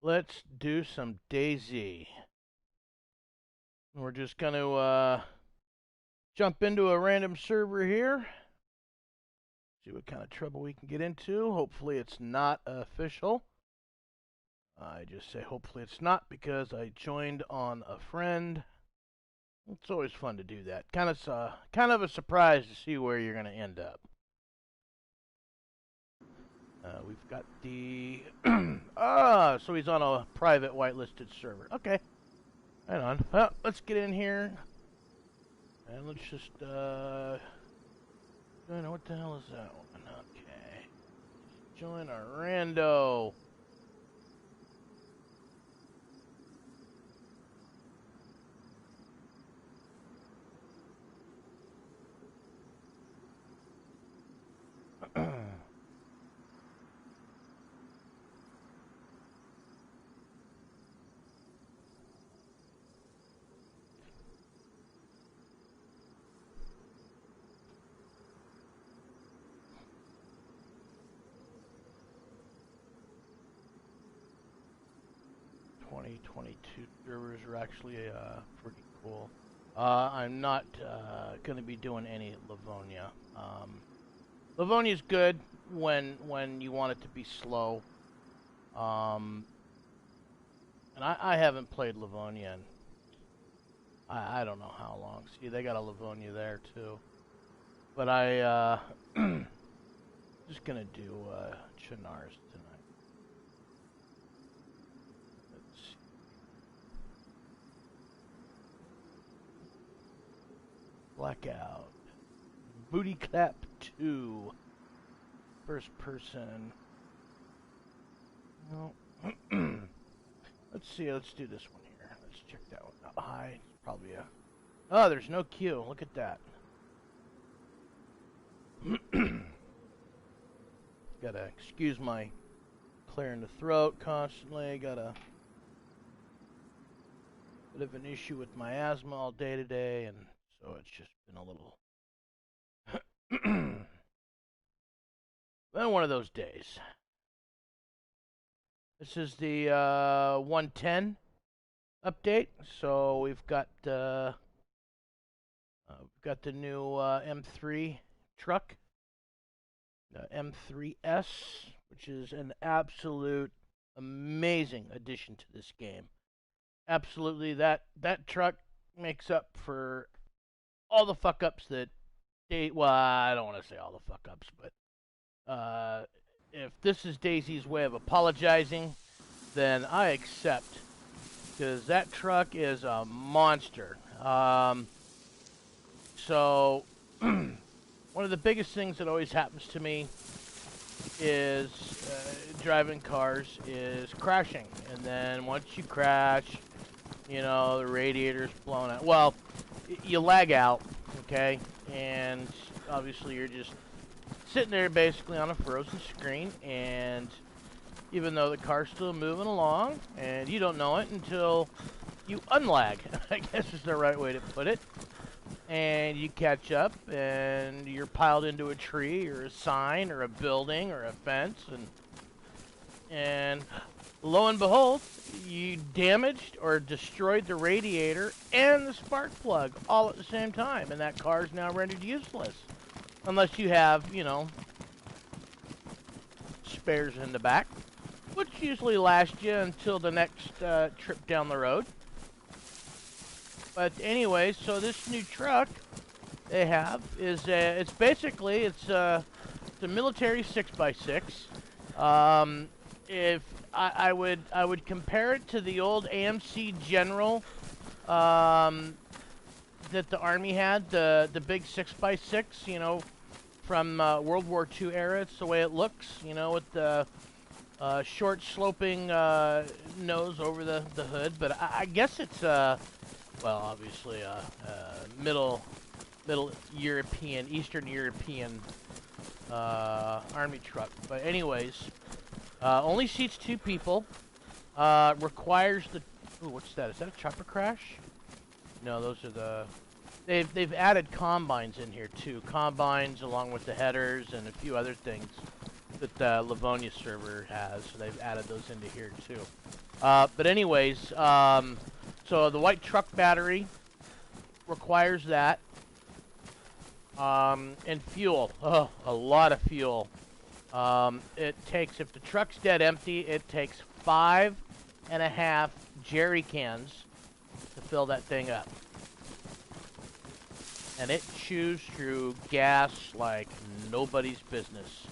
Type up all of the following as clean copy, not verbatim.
Let's do some DayZ. We're just going to jump into a random server here. See what kind of trouble we can get into. Hopefully it's not official. I just say hopefully it's not because I joined on a friend. It's always fun to do that. Kind of a surprise to see where you're going to end up. We've got the so he's on a private whitelisted server. Okay, hang on. Well, let's get in here and let's just I don't know what the hell is that one. Okay, join our rando. Servers are actually pretty cool. I'm not going to be doing any Livonia. Livonia's good when you want it to be slow. And I haven't played Livonia in I don't know how long. See, they got a Livonia there too. But I just gonna do Chinars tonight. Let's see. Blackout. Booty Clap 2. First person. No. Let's see, let's do this one here. Let's check that one out. Hi. Probably a... Oh, there's no queue. Look at that. Gotta excuse my clearing the throat constantly. Got a bit of an issue with my asthma all day today, and so it's just been a little... been one of those days. This is the 110 update. So we've got the new M3 truck, the M3S, which is an absolute amazing addition to this game. Absolutely, that truck makes up for all the fuck ups that well, I don't want to say all the fuck ups, but if this is DayZ's way of apologizing, then I accept, because that truck is a monster. So one of the biggest things that always happens to me is driving cars is crashing, and then once you crash, you know, the radiator's blown out. Well, you lag out, okay, and obviously you're just sitting there basically on a frozen screen, and even though the car's still moving along, and you don't know it until you unlag, I guess is the right way to put it, and you catch up, and you're piled into a tree, or a sign, or a building, or a fence, and lo and behold, you damaged or destroyed the radiator and the spark plug all at the same time, and that car's now rendered useless. Unless you have, you know, spares in the back, which usually last you until the next trip down the road. But anyway, so this new truck they have is it's basically a military 6x6. If I would compare it to the old AMC General that the Army had, the big 6x6, you know, from World War II era. It's the way it looks, you know, with the short sloping nose over the hood. But I guess it's well, obviously middle European, Eastern European Army truck. But anyways, only seats 2 people. Requires the... Ooh, what's that? Is that a chopper crash? No, those are the... They've added combines in here too. Combines along with the headers and a few other things that the Livonia server has. So they've added those into here too. But anyways, so the white truck battery requires that. And fuel. Oh, a lot of fuel. It takes, if the truck's dead empty, it takes 5.5 jerry cans to fill that thing up. And it chews through gas like nobody's business.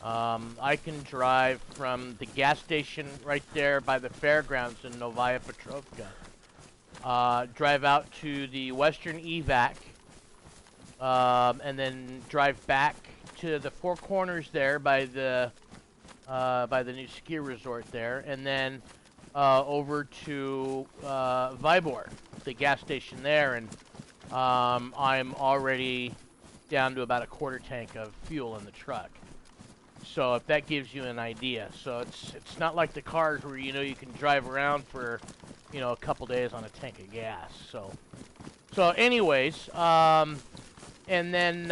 I can drive from the gas station right there by the fairgrounds in Novaya Petrovka. Drive out to the Western Evac. And then drive back to the Four Corners there by the new ski resort there, and then over to Vybor, the gas station there, and I'm already down to about a quarter tank of fuel in the truck. So if that gives you an idea, so it's not like the cars where you can drive around for a couple days on a tank of gas. So anyways, and then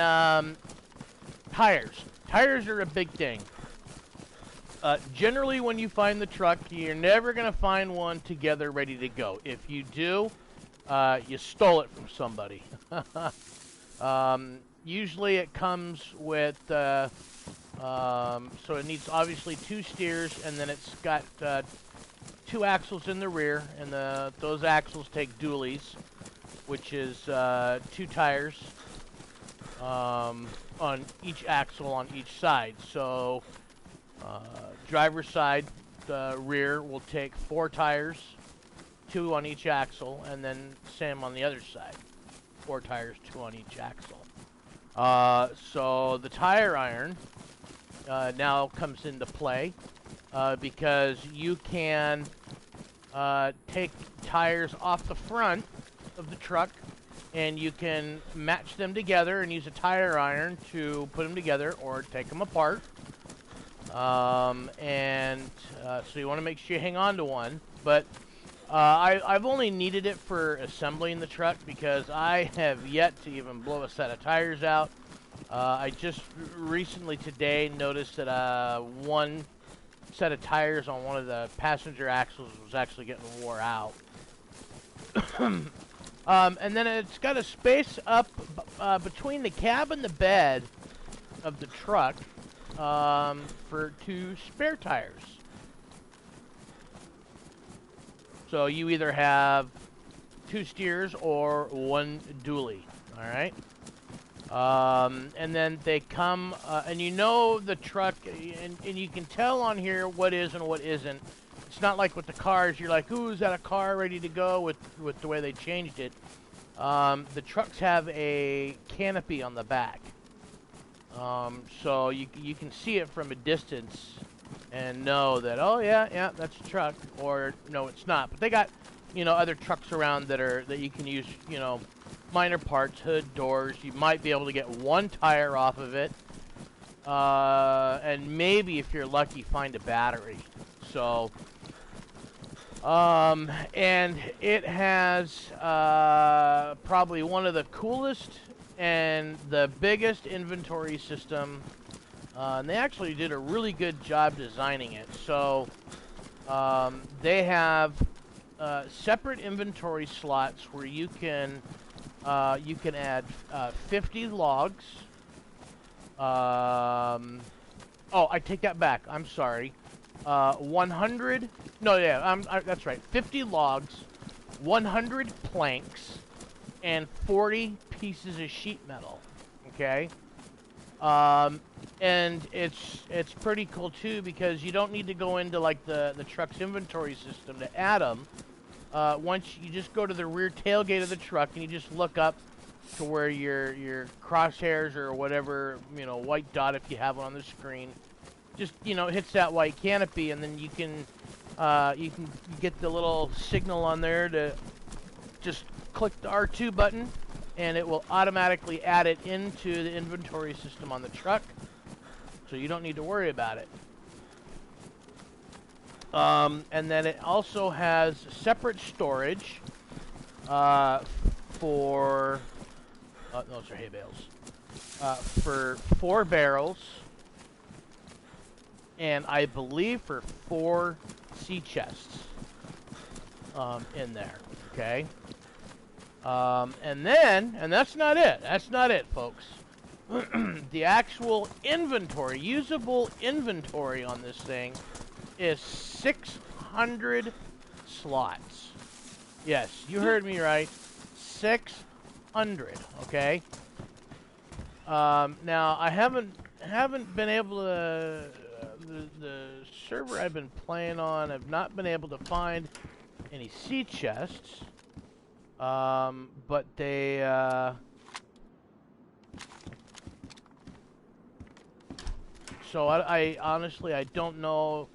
tires. Tires are a big thing. Generally, when you find the truck, you're never going to find one together ready to go. If you do, you stole it from somebody. Usually it comes with, so it needs obviously 2 steers, and then it's got 2 axles in the rear, and those axles take dualies, which is 2 tires on each axle on each side. So driver's side, the rear will take 4 tires, 2 on each axle, and then same on the other side, 4 tires, 2 on each axle. So the tire iron now comes into play because you can take tires off the front of the truck, and you can match them together and use a tire iron to put them together or take them apart. So you want to make sure you hang on to one. But I've only needed it for assembling the truck because I have yet to even blow a set of tires out. I just recently today noticed that one set of tires on one of the passenger axles was actually getting wore out. And then it's got a space up between the cab and the bed of the truck for 2 spare tires. So you either have 2 steers or 1 dually, all right? And then they come, and the truck, and you can tell on here what is and what isn't. It's not like with the cars, you're like, ooh, is that a car ready to go with the way they changed it. The trucks have a canopy on the back. So you can see it from a distance and know that, oh yeah, that's a truck, or no, it's not. But they got, other trucks around that you can use, minor parts, hood, doors. You might be able to get 1 tire off of it. And maybe if you're lucky, find a battery. So, and it has probably one of the coolest and the biggest inventory system. And they actually did a really good job designing it. So, they have separate inventory slots where you can add 50 logs. Oh, I take that back. I'm sorry. 100. No, yeah, that's right. 50 logs, 100 planks, and 40 pieces of sheet metal. Okay. And it's pretty cool too because you don't need to go into like the truck's inventory system to add them. Once you just go to the rear tailgate of the truck and you just look up to where your crosshairs or whatever, white dot if you have one on the screen, just hits that white canopy, and then you can get the little signal on there to just click the R2 button, and it will automatically add it into the inventory system on the truck, so you don't need to worry about it. And then it also has separate storage for those are hay bales, for 4 barrels, and I believe for 4 sea chests in there. Okay. And that's not it. That's not it, folks. The actual inventory, usable inventory on this thing is 600 slots. Yes, you heard me right. 600, okay? Now, I haven't been able to... the server I've been playing on, I've not been able to find any sea chests. But they, so I honestly, I don't know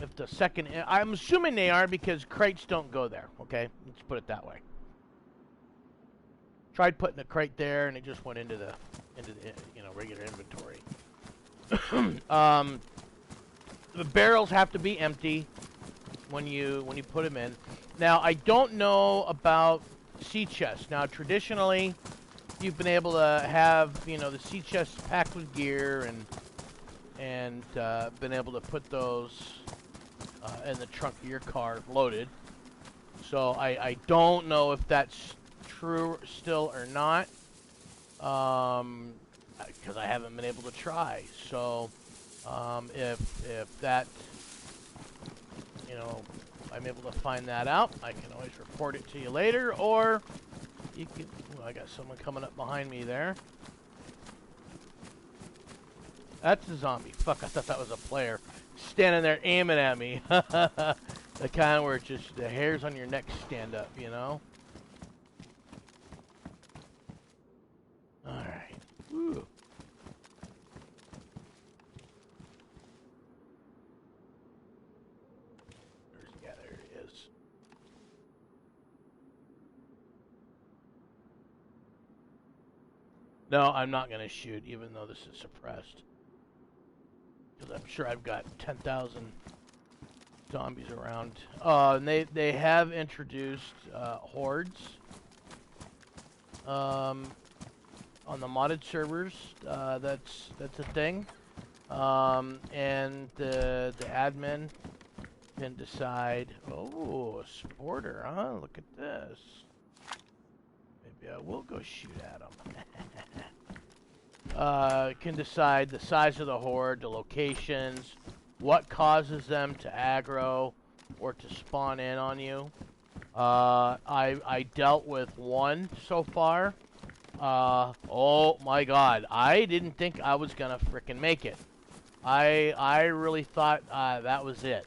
if the second... I'm assuming they are because crates don't go there, okay? Let's put it that way. Tried putting a crate there, and it just went into the regular inventory. The barrels have to be empty when you put them in. Now, I don't know about sea chests. Now, traditionally, you've been able to have, the sea chests packed with gear and been able to put those in the trunk of your car loaded. So I don't know if that's true still or not, because I haven't been able to try. So if that, I'm able to find that out, I can always report it to you later, or you can... Well, I got someone coming up behind me there. That's a zombie. Fuck, I thought that was a player. Standing there aiming at me. The kind where it's just the hairs on your neck stand up, Alright. Woo. Yeah, there it is. No, I'm not going to shoot, even though this is suppressed. Because I'm sure I've got 10,000 zombies around. And they have introduced hordes on the modded servers. That's a thing. And the admin can decide. Oh, a sporter, huh? Look at this. Maybe I will go shoot at them. Can decide the size of the horde, the locations, what causes them to aggro or to spawn in on you. I dealt with one so far. Oh my god, I didn't think I was gonna frickin' make it. I really thought that was it.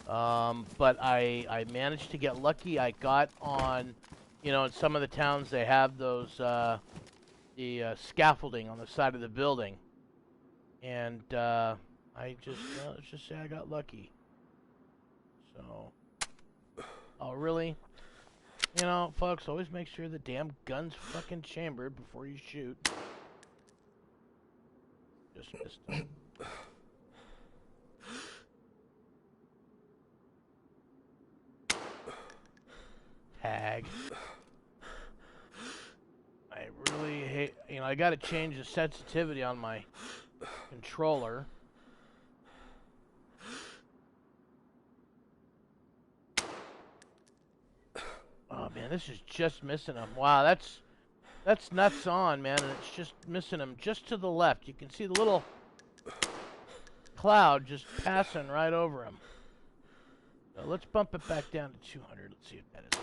But I managed to get lucky. I got on, in some of the towns they have those the scaffolding on the side of the building, and let's just say I got lucky. So, oh really? Folks, always make sure the damn gun's fucking chambered before you shoot. Just missed him. Tag. I really hate, I gotta change the sensitivity on my controller. Oh man, this is just missing him. Wow, that's nuts on, man, and it's just missing him just to the left. You can see the little cloud just passing right over him. So let's bump it back down to 200. Let's see if that is.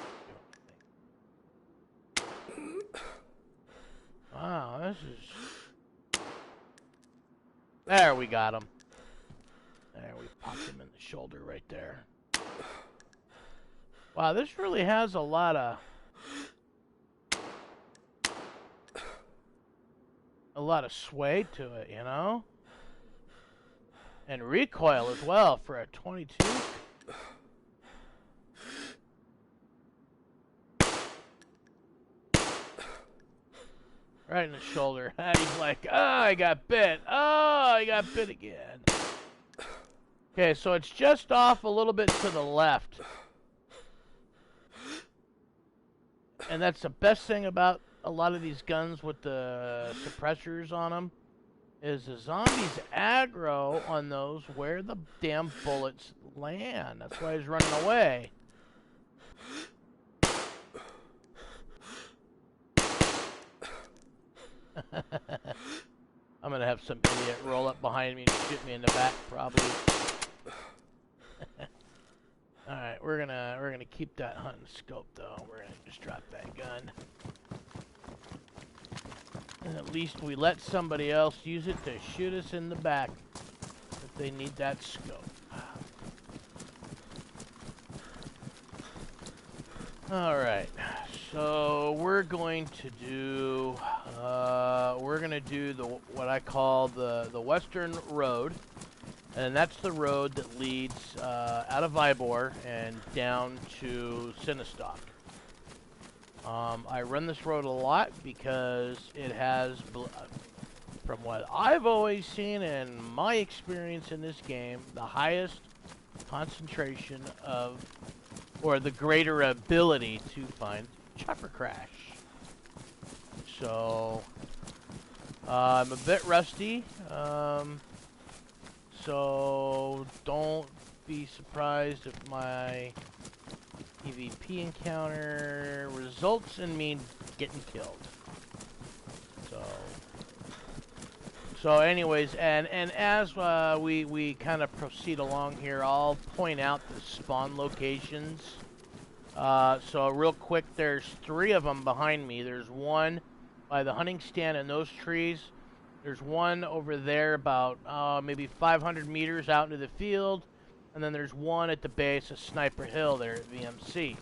Wow, this is... There, we got him. There, we popped him in the shoulder right there. Wow, this really has a lot of... sway to it, And recoil as well for a 22. Right in the shoulder. He's like, oh, I got bit. Oh, I got bit again. Okay, so it's just off a little bit to the left. And that's the best thing about a lot of these guns with the suppressors on them. is the zombies aggro on those where the damn bullets land. That's why he's running away. I'm gonna have some idiot roll up behind me and shoot me in the back, probably. All right, we're gonna keep that hunting scope though. We're gonna just drop that gun. And at least we let somebody else use it to shoot us in the back if they need that scope. Alright, so we're going to do what I call the Western Road, and that's the road that leads out of Vybor and down to Sinistock. I run this road a lot because it has, from what I've always seen and my experience in this game, the highest concentration of, or the greater ability to find chopper crash. So, I'm a bit rusty, so don't be surprised if my PvP encounter results in me getting killed. So anyways, and as we kind of proceed along here, I'll point out the spawn locations. So real quick, there's 3 of them behind me. There's one by the hunting stand in those trees. There's one over there about maybe 500 meters out into the field. And then there's one at the base of Sniper Hill there at VMC.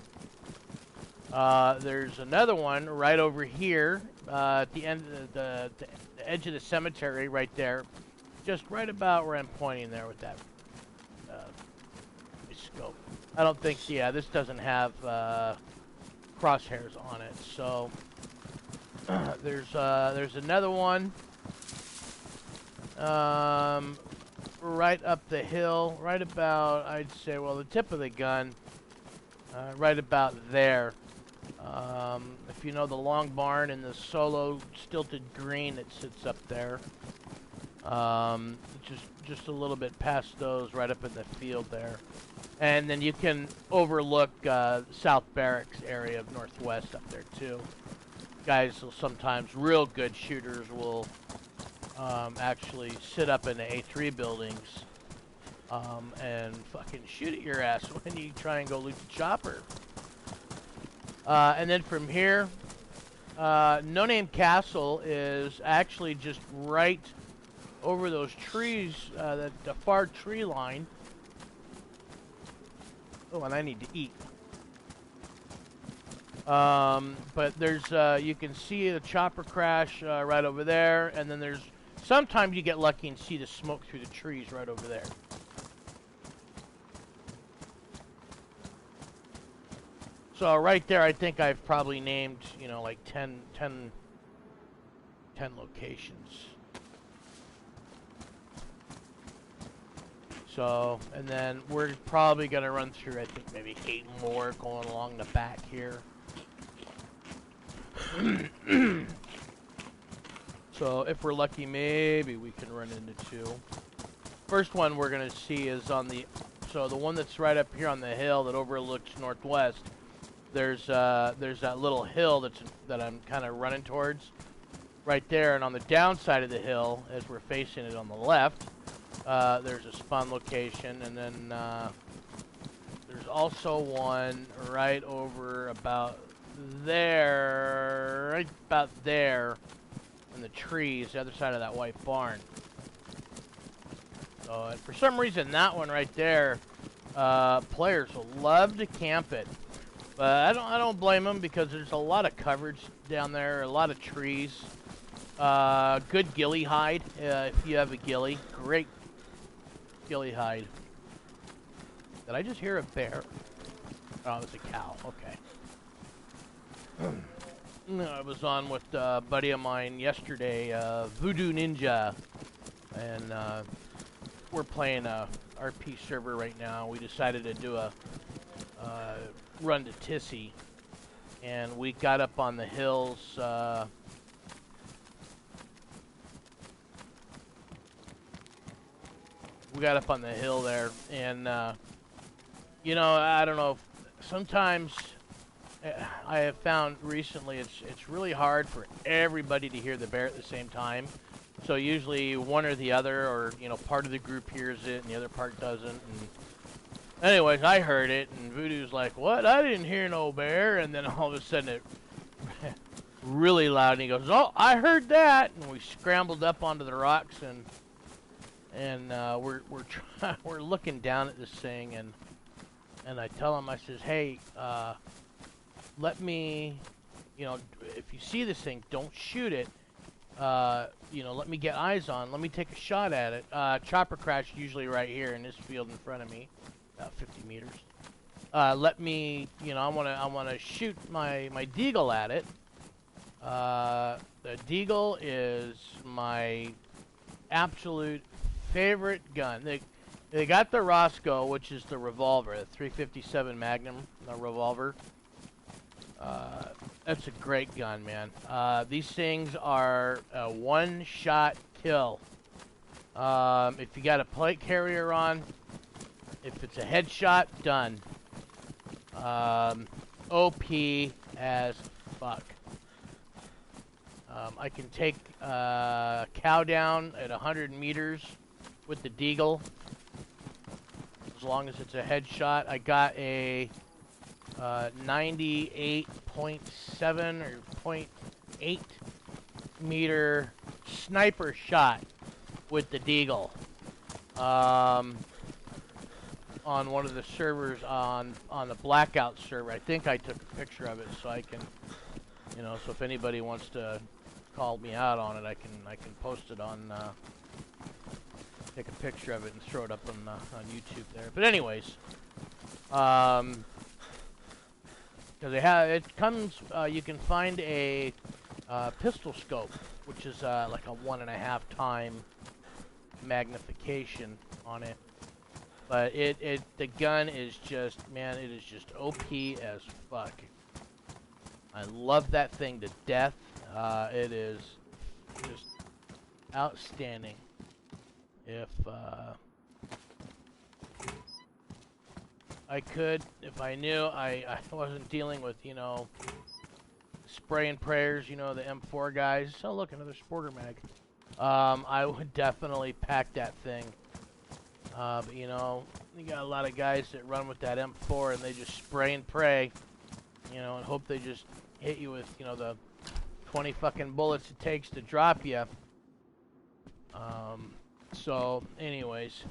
There's another one right over here at the end of the edge of the cemetery right there. Just right about where I'm pointing there with that scope. I don't think, yeah, this doesn't have crosshairs on it. So there's another one. Right up the hill, right about, I'd say, well, the tip of the gun, right about there. If you know the long barn and the solo stilted green that sits up there, just a little bit past those, right up in the field there. And then you can overlook South Barracks area of Northwest up there too. Guys will sometimes, real good shooters will actually sit up in the A3 buildings and fucking shoot at your ass when you try and go loot the chopper. And then from here, No Name Castle is actually just right over those trees, the far tree line. Oh, and I need to eat. But there's, you can see the chopper crash right over there, and then there's, sometimes you get lucky and see the smoke through the trees right over there. So right there, I think I've probably named, you know, like 10 locations. So, and then we're probably going to run through, I think, maybe 8 more going along the back here. So if we're lucky, maybe we can run into 2. First one we're going to see is on the, so the one that's right up here on the hill that overlooks Northwest. There's that little hill that I'm kind of running towards right there, and on the downside of the hill, as we're facing it on the left, there's a spawn location, and then there's also one right over about there, right about there in the trees, the other side of that white barn. So, and for some reason, that one right there, players will love to camp it. But I don't blame them, because there's a lot of coverage down there, a lot of trees. Good ghillie hide, if you have a ghillie. Great ghillie hide. Did I just hear a bear? Oh, it's a cow. Okay. I was on with a buddy of mine yesterday, Voodoo Ninja, and we're playing a RP server right now. We decided to do a run to Tissy, and we got up on the hills we got up on the hill there, and you know, I don't know. Sometimes I have found recently it's really hard for everybody to hear the bear at the same time. So usually one or the other, or you know, part of the group hears it and the other part doesn't. And anyways, I heard it, and Voodoo's like, "What? I didn't hear no bear." And then all of a sudden it really loud, and he goes, "Oh, I heard that!" And we scrambled up onto the rocks, and we're looking down at this thing, and I tell him, I says, "Hey, let me, you know, if you see this thing, don't shoot it. You know, let me get eyes on. Let me take a shot at it." Chopper crashed usually right here in this field in front of me, about 50 meters. Let me, you know, I wanna shoot my deagle at it. The deagle is my absolute favorite gun. They got the Roscoe, which is the revolver, the 357 Magnum revolver. That's a great gun, man. These things are a one-shot kill. If you got a plate carrier on, if it's a headshot, done. OP as fuck. I can take a cow down at 100 meters with the deagle, as long as it's a headshot. I got a 98.7 or 0.8 meter sniper shot with the deagle on one of the servers on the blackout server. I think I took a picture of it, so I can, you know, so if anybody wants to call me out on it, I can post it on, take a picture of it and throw it up on YouTube there. But anyways, because it comes, you can find a pistol scope, which is like a 1.5 time magnification on it. But the gun is just, man, it is just OP as fuck. I love that thing to death. It is just outstanding. If I could, if I knew I wasn't dealing with, you know, spray and prayers, you know, the M4 guys. Oh, look, another sporter mag. I would definitely pack that thing. But, you know, you got a lot of guys that run with that M4 and they just spray and pray, you know, and hope they just hit you with, you know, the 20 fucking bullets it takes to drop you. So, anyways.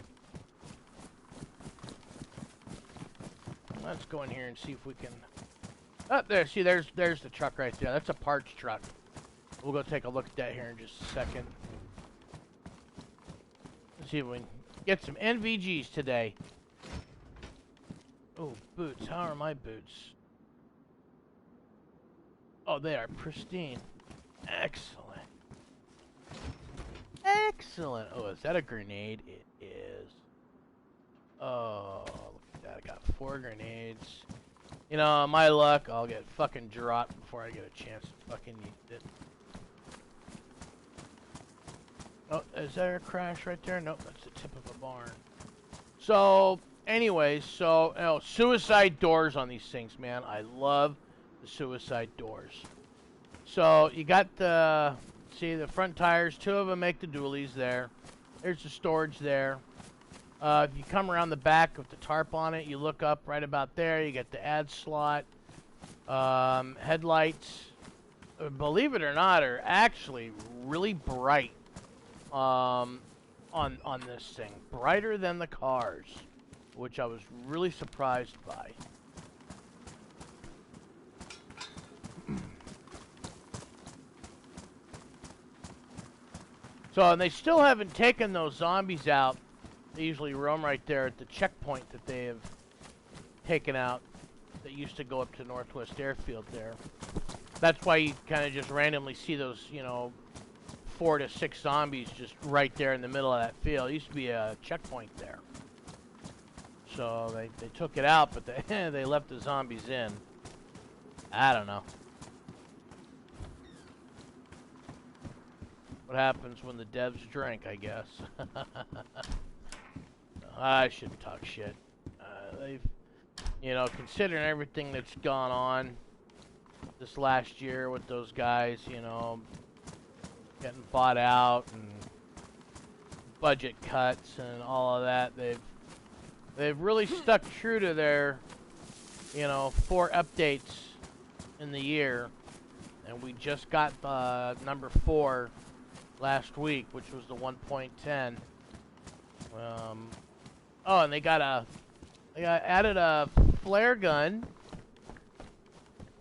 Let's go in here and see if we can... Oh, there, see, there's the truck right there. That's a parts truck. We'll go take a look at that here in just a second. Let's see if we can get some NVGs today. Oh, boots. How are my boots? Oh, they are pristine. Excellent. Excellent. Oh, is that a grenade? It is. Oh, look at that. I got 4 grenades. You know, my luck, I'll get fucking dropped before I get a chance to fucking use it. Oh, is there a crash right there? Nope, that's the tip of a barn. So, anyways, oh, suicide doors on these things, man. I love the suicide doors. So, you got the, see, the front tires. 2 of them make the dualies there. There's the storage there. If you come around the back with the tarp on it, you look up right about there. You get the add slot. Headlights, believe it or not, are actually really bright on this thing. Brighter than the cars, which I was really surprised by. So, and they still haven't taken those zombies out. They usually roam right there at the checkpoint that they have taken out that used to go up to Northwest Airfield there. That's why you kind of just randomly see those, you know, 4 to 6 zombies just right there in the middle of that field. It used to be a checkpoint there. So they took it out, but they left the zombies in. I don't know. What happens when the devs drink, I guess. I shouldn't talk shit. They've, you know, considering everything that's gone on this last year with those guys, you know, getting bought out and budget cuts and all of that, they've really stuck true to their, you know, 4 updates in the year, and we just got number 4 last week, which was the 1.10. Oh, and they added a flare gun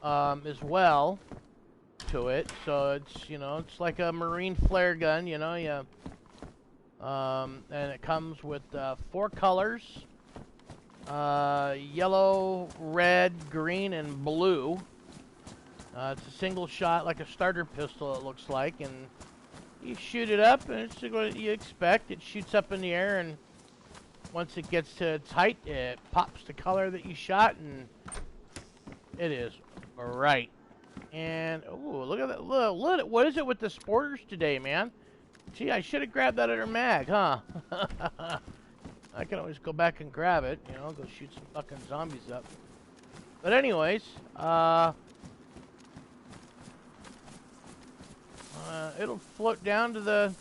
as well to it, so it's, you know, it's like a marine flare gun, you know, yeah. And it comes with 4 colors: yellow, red, green, and blue. It's a single shot, like a starter pistol, it looks like, and you shoot it up, and it's what you expect. It shoots up in the air, and once it gets to its height, it pops the color that you shot, and it is bright. And, oh, look at that. Look, what is it with the sporters today, man? Gee, I should have grabbed that other mag, huh? I can always go back and grab it, you know, go shoot some fucking zombies up. But anyways, it'll float down to the,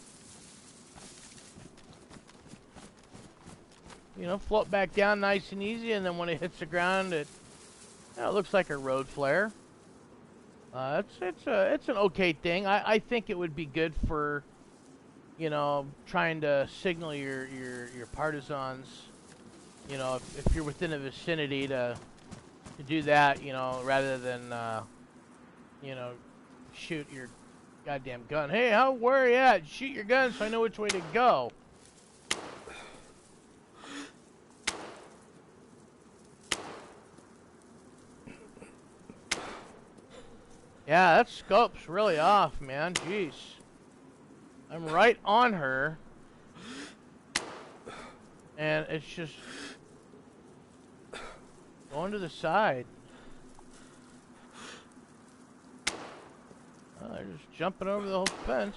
you know, float back down nice and easy, and then when it hits the ground, it, you know, it looks like a road flare. It's an okay thing. I think it would be good for, you know, trying to signal your partisans, you know, if you're within the vicinity to do that, you know, rather than you know, shoot your goddamn gun. Hey, where are you at? Shoot your gun so I know which way to go. Yeah, that scope's really off, man. Jeez. I'm right on her. And it's just going to the side. Oh, they're just jumping over the whole fence.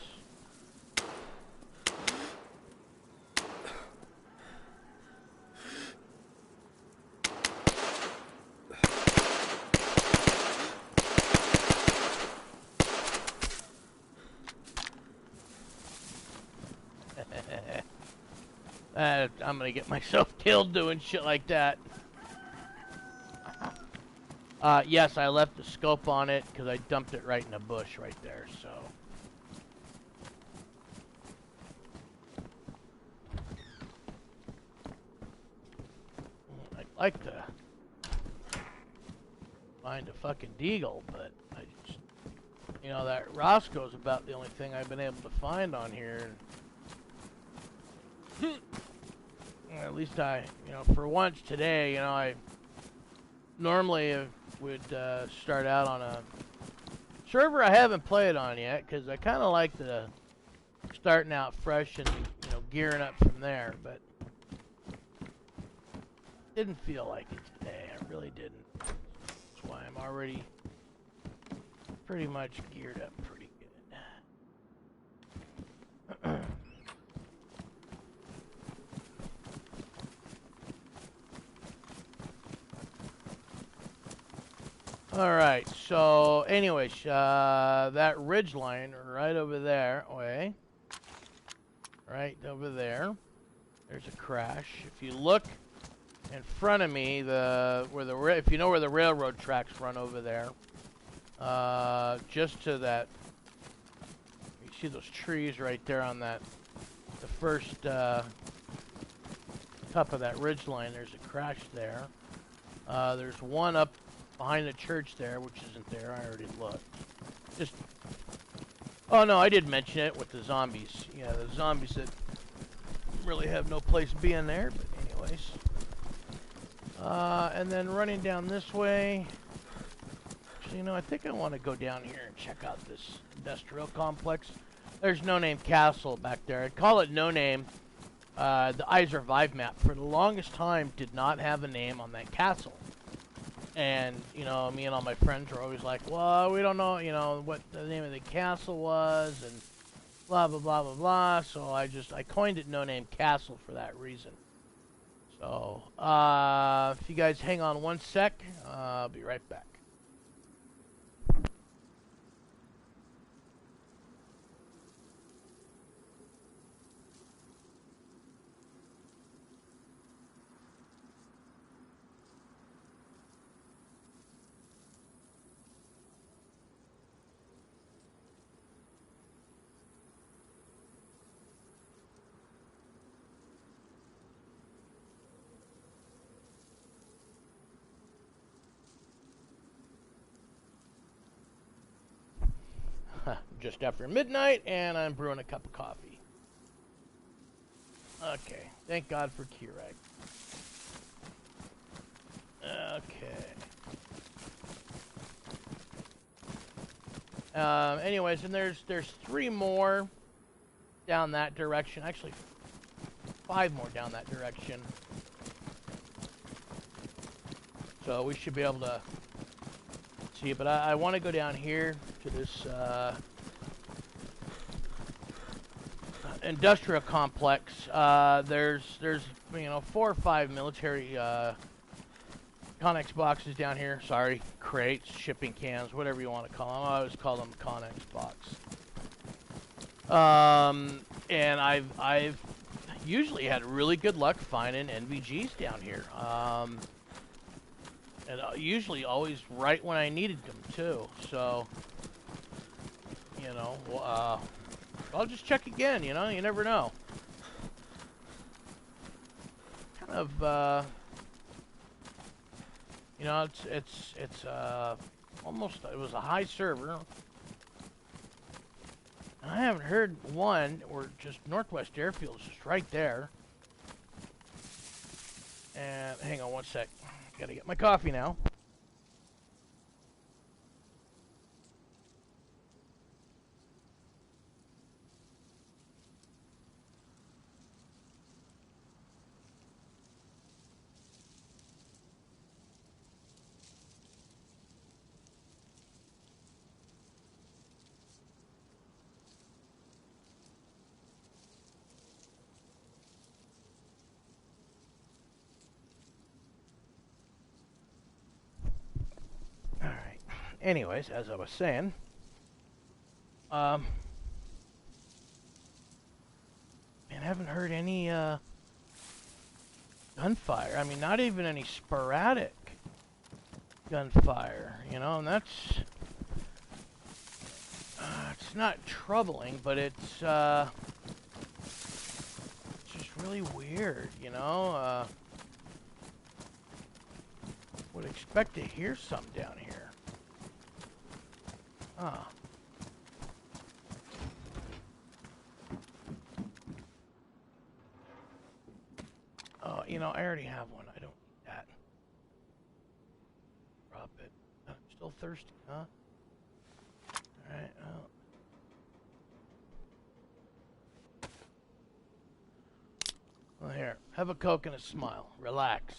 I'm gonna get myself killed doing shit like that. Yes, I left the scope on it because I dumped it right in a bush right there, so. I'd like to find a fucking deagle, but I just, you know, that Roscoe's about the only thing I've been able to find on here. At least you know, for once today, you know, I normally would start out on a server I haven't played on yet, because I kind of like the starting out fresh and, you know, gearing up from there, but didn't feel like it today. I really didn't. That's why I'm already pretty much geared up pretty good. Alright, so anyways, that ridge line right over there, right over there, there's a crash. If you look in front of me, if you know where the railroad tracks run over there, just to that, you see those trees right there on that, the first top of that ridge line, there's a crash there. There's one up behind the church there, which isn't there. I already looked. Just, oh no, I did mention it with the zombies. Yeah, the zombies that really have no place being there, but anyways. And then running down this way. Actually, you know, I think I want to go down here and check out this industrial complex. There's No Name Castle back there. I'd call it No Name. The I Survive map, for the longest time, did not have a name on that castle. And, you know, me and all my friends were always like, well, we don't know, you know, what the name of the castle was, and blah, blah, blah, blah, blah. So I coined it No Name Castle for that reason. So, if you guys hang on one sec, I'll be right back. Just after midnight, and I'm brewing a cup of coffee. Okay, thank God for Keurig. Okay. Anyways, and there's 3 more down that direction. Actually, 5 more down that direction. So we should be able to see it. But I want to go down here to this industrial complex. There's 4 or 5 military Connex boxes down here. Sorry, crates, shipping cans, whatever you want to call them. I always call them Connex box. And I've usually had really good luck finding NVGs down here. And usually always right when I needed them too. So, I'll just check again. You never know. Kind of. It's almost, it was a high server. And I haven't heard one, or just Northwest Airfield is just right there. And hang on one sec. Gotta get my coffee now. Anyways, as I was saying, man, I haven't heard any gunfire. I mean, not even any sporadic gunfire, and that's it's not troubling, but it's just really weird, would expect to hear some down here. Ah. Oh, I already have one. I don't need that. Drop it. Still thirsty, huh? Alright, well, here. Have a Coke and a smile. Relax.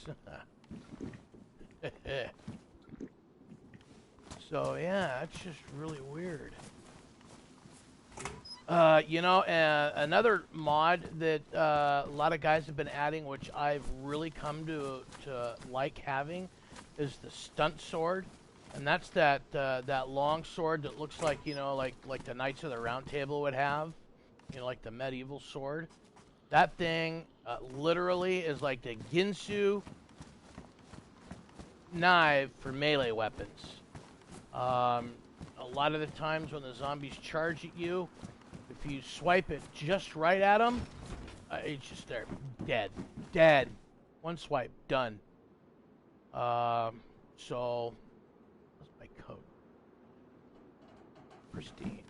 So, yeah, it's just really weird. Another mod that a lot of guys have been adding, which I've really come to like having, is the stunt sword. And that's that long sword that looks like, like the Knights of the Round Table would have. Like the medieval sword. That thing literally is like the Ginsu knife for melee weapons. A lot of the times when the zombies charge at you, if you swipe it just right at them, it's just they're dead. One swipe, done. So that's my coat. Pristine.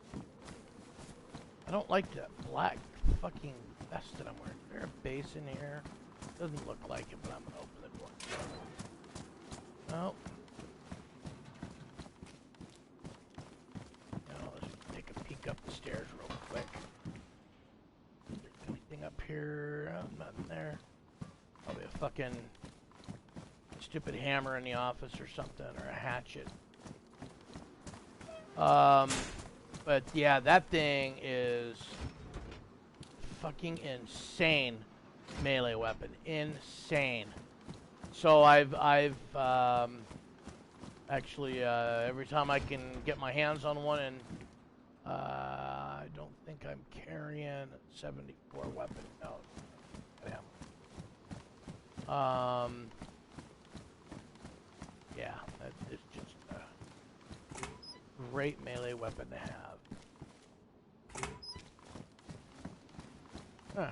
I don't like that black fucking vest that I'm wearing. Is there a base in here? Doesn't look like it, but I'm gonna open the door. Oh. Up the stairs real quick. Is there anything up here? Oh, nothing there. Probably a fucking stupid hammer in the office or something, or a hatchet. But yeah, that thing is fucking insane. melee weapon. Insane. So I've actually every time I can get my hands on one, and I don't think I'm carrying a 74 weapon. No. Yeah, that is just a great melee weapon to have. Huh.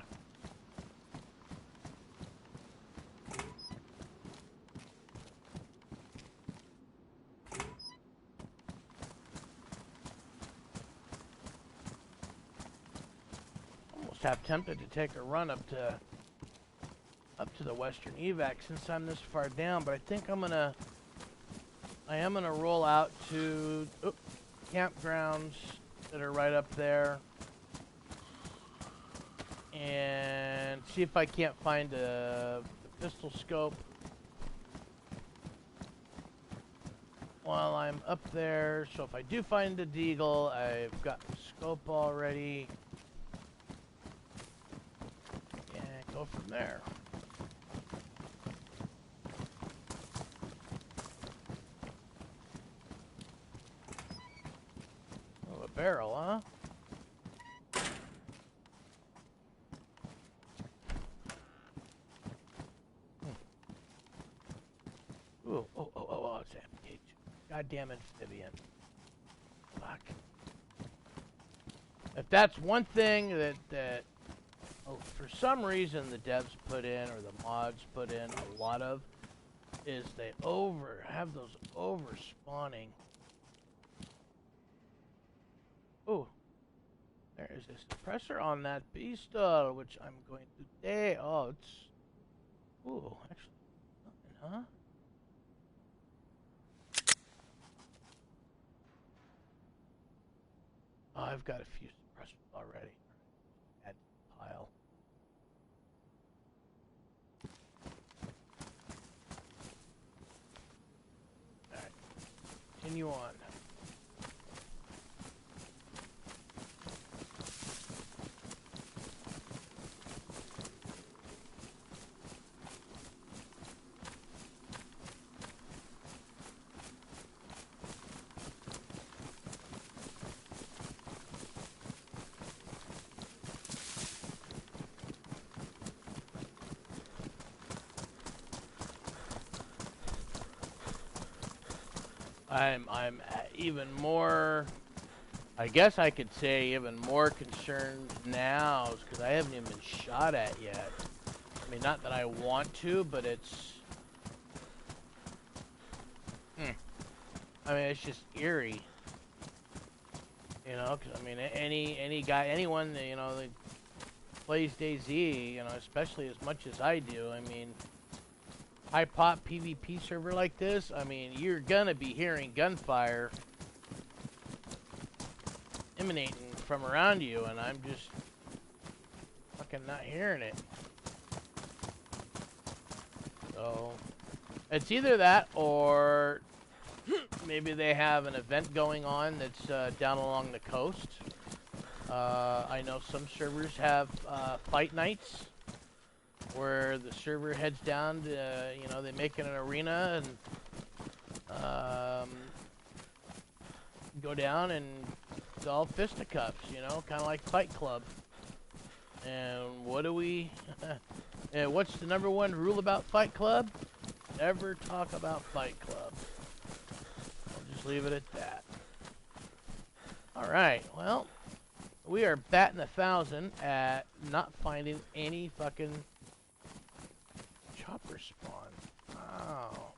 Almost half tempted to take a run up to the western evac since I'm this far down, but I think I am gonna roll out to campgrounds that are right up there and see if I can't find a pistol scope while I'm up there. So if I do find a deagle, I've got the scope already, and go from there. Oh, a barrel, huh? Ooh, oh, it's empty. Goddamn amphibian. Fuck. If that's one thing that for some reason the devs put in, or the mods put in a lot of, is they have those over spawning. Ooh. There is a suppressor on that beast, which I'm going to... Oh, it's... Ooh, actually... Huh? Oh, I've got a few suppressors already. Add to the pile. Alright. Continue on. I'm even more, I guess I could say even more concerned now because I haven't even been shot at yet. I mean, not that I want to, but it's... I mean, it's just eerie. You know, because, I mean, any guy, anyone, you know, that plays DayZ, you know, especially as much as I do, I mean... high pop PvP server like this, I mean, you're gonna be hearing gunfire emanating from around you, and I'm just fucking not hearing it. So, it's either that, or maybe they have an event going on that's down along the coast. I know some servers have fight nights, where the server heads down to, you know, they make it an arena and go down and it's all fisticuffs, you know, kind of like Fight Club. And what do we... and what's the #1 rule about Fight Club? Never talk about Fight Club. I'll just leave it at that. Alright, well, we are batting 1,000 at not finding any fucking chopper spawn. Wow.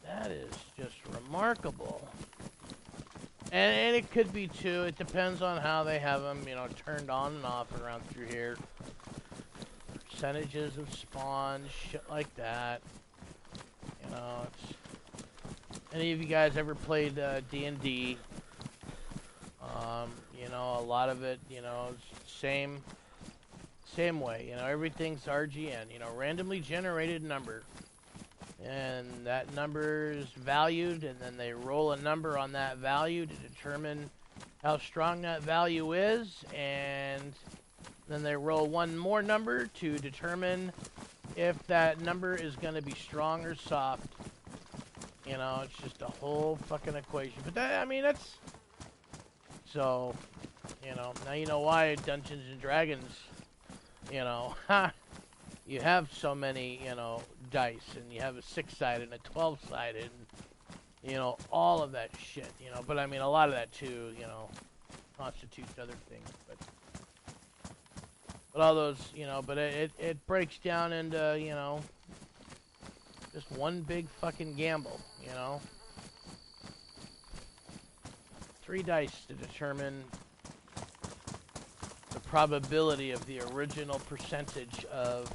That is just remarkable. And it could be too, it depends on how they have them, you know, turned on and off around through here. Percentages of spawn, shit like that. You know, it's... Any of you guys ever played D&D? You know, a lot of it, you know, same way. You know, everything's RGN, you know, randomly generated number. And that number is valued, and then they roll a number on that value to determine how strong that value is, and then they roll one more number to determine if that number is going to be strong or soft. You know, it's just a whole fucking equation. But that, I mean, that's... So, you know, now you know why Dungeons and Dragons, you know, you have so many, you know, dice, and you have a 6-sided and a 12-sided, and, you know, all of that shit, you know. But, I mean, a lot of that, too, you know, constitutes other things. But all those, you know, but it breaks down into, you know, just one big fucking gamble, you know. 3 dice to determine the probability of the original percentage of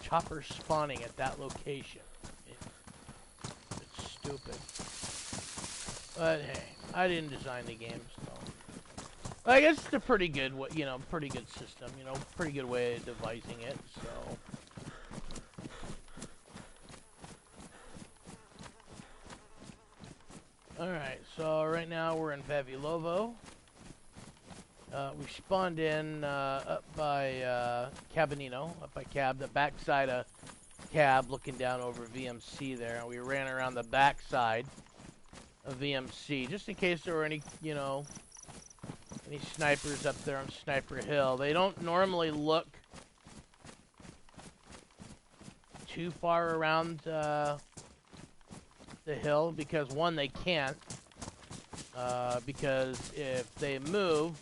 choppers spawning at that location. It's stupid. But hey, I didn't design the game, so I guess it's a pretty good, you know, pretty good system. You know, pretty good way of devising it. So. Alright, so right now we're in Vavilovo. We spawned in up by Cabinino, up by Cab, the backside of Cab, looking down over VMC there. And we ran around the backside of VMC, just in case there were any, you know, any snipers up there on Sniper Hill. They don't normally look too far around the hill, because one, they can't, because if they move,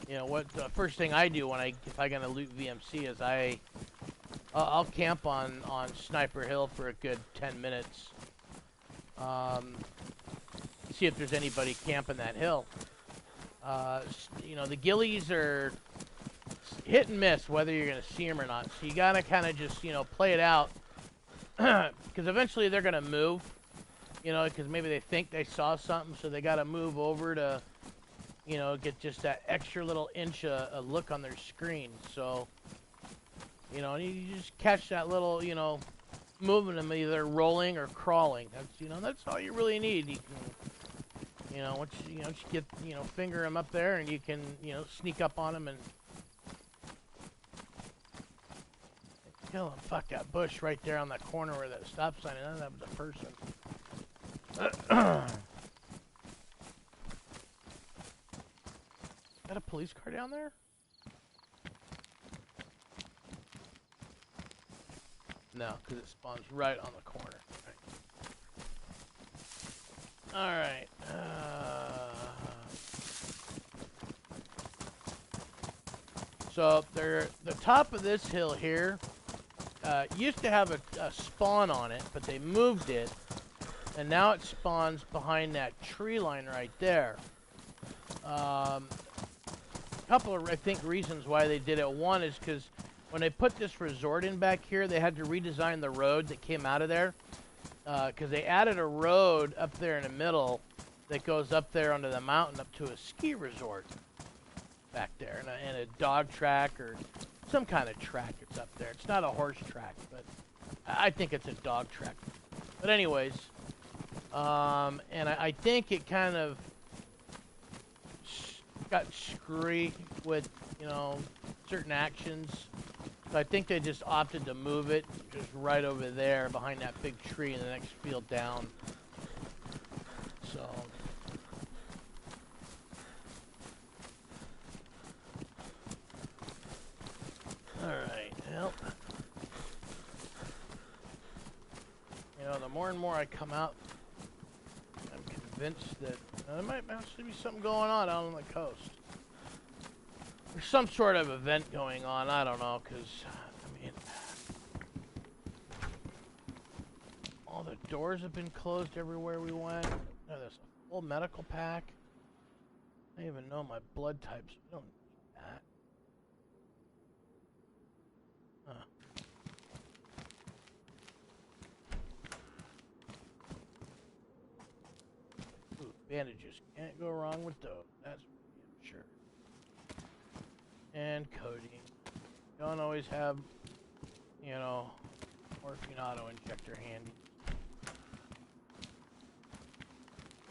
you know, what the first thing I do when if I'm gonna loot VMC is I'll camp on Sniper Hill for a good 10 minutes, see if there's anybody camping that hill. You know, the ghillies are hit and miss whether you're gonna see them or not, so you gotta kind of just, you know, play it out. Because eventually they're going to move, you know, because maybe they think they saw something, so they got to move over to, you know, get just that extra little inch of look on their screen. So, you know, and you just catch that little, you know, moving them, either rolling or crawling. That's, you know, that's all you really need. You can, you know, once you know, just get, you know, finger them up there, and you can, you know, sneak up on them and kill him. Fuck that bush right there on that corner where that stop sign is. That was a person. Is that a police car down there? No, because it spawns right on the corner. Alright. So, the top of this hill here used to have a spawn on it, but they moved it, and now it spawns behind that tree line right there. Couple of, I think, reasons why they did it. One is because when they put this resort in back here, they had to redesign the road that came out of there, because they added a road up there in the middle that goes up there onto the mountain up to a ski resort back there, and a dog track or some kind of track that's up there. It's not a horse track, but I think it's a dog track. But anyways, and I think it kind of got screwy with, you know, certain actions. So I think they just opted to move it just right over there behind that big tree in the next field down. So alright, well, you know, the more and more I come out, I'm convinced that there might actually be something going on out on the coast. There's some sort of event going on, I don't know, because, I mean, all the doors have been closed everywhere we went. Oh, there's a full medical pack. I don't even know my blood types. I don't need that. Huh. Ooh, bandages. Can't go wrong with those. That's for sure. And codeine. Don't always have, you know, morphine auto injector handy.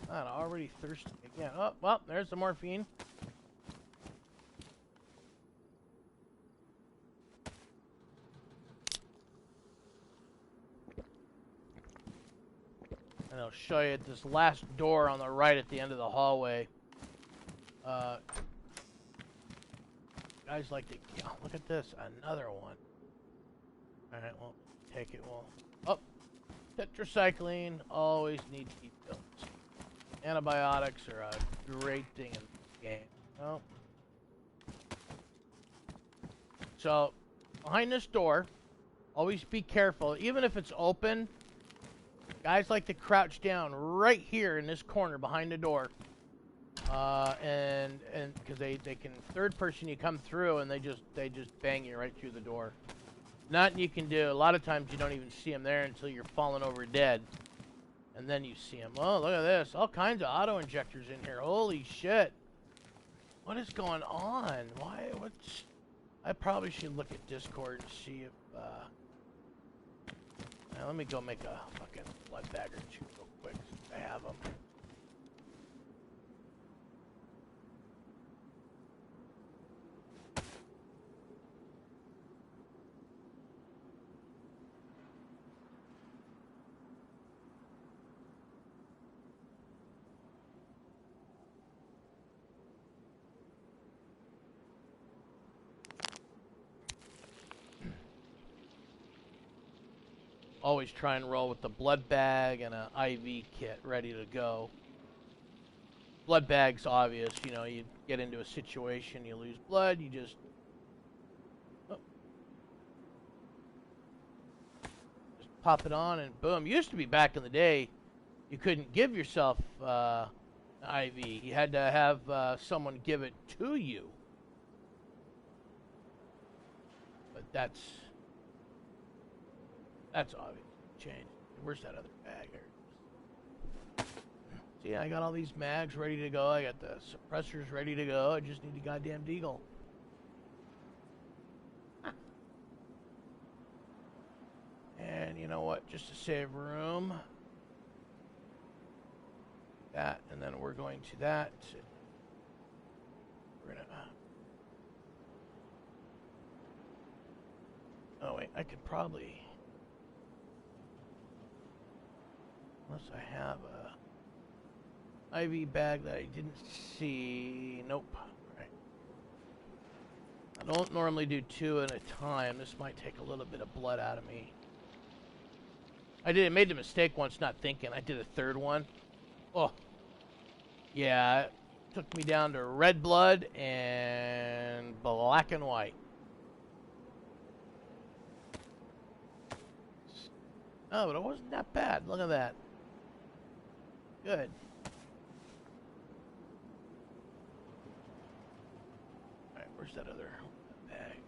God, already thirsty again. Oh, well, there's the morphine. And I'll show you this last door on the right at the end of the hallway. Guys like to... Oh, look at this. Another one. Alright, well, take it. Well, oh, tetracycline. Always need to eat pills. Antibiotics are a great thing in the game. Oh. So, behind this door, always be careful. Even if it's open, guys like to crouch down right here in this corner behind the door. And because they can third person you come through and they just bang you right through the door. Nothing you can do. A lot of times you don't even see them there until you're falling over dead. And then you see them. Oh, look at this. All kinds of auto injectors in here. Holy shit. What is going on? Why? What's... I probably should look at Discord and see if... Now, let me go make a fucking blood bag or two real quick since I have them. Always try and roll with the blood bag and an IV kit ready to go. Blood bag's obvious, you know, you get into a situation, you lose blood, you just pop it on and boom. Used to be back in the day, you couldn't give yourself an IV. You had to have someone give it to you. But that's obvious. Change. Where's that other bag? See, I got all these mags ready to go. I got the suppressors ready to go. I just need the goddamn deagle. And you know what? Just to save room. That, and then we're going to that. We're gonna... Oh wait, I could probably... Unless I have a IV bag that I didn't see. Nope. Right. I don't normally do two at a time. This might take a little bit of blood out of me. I made the mistake once not thinking. I did a third one. Oh. Yeah, it took me down to red blood and black and white. Oh, but it wasn't that bad. Look at that. Good. Alright, where's that other bag?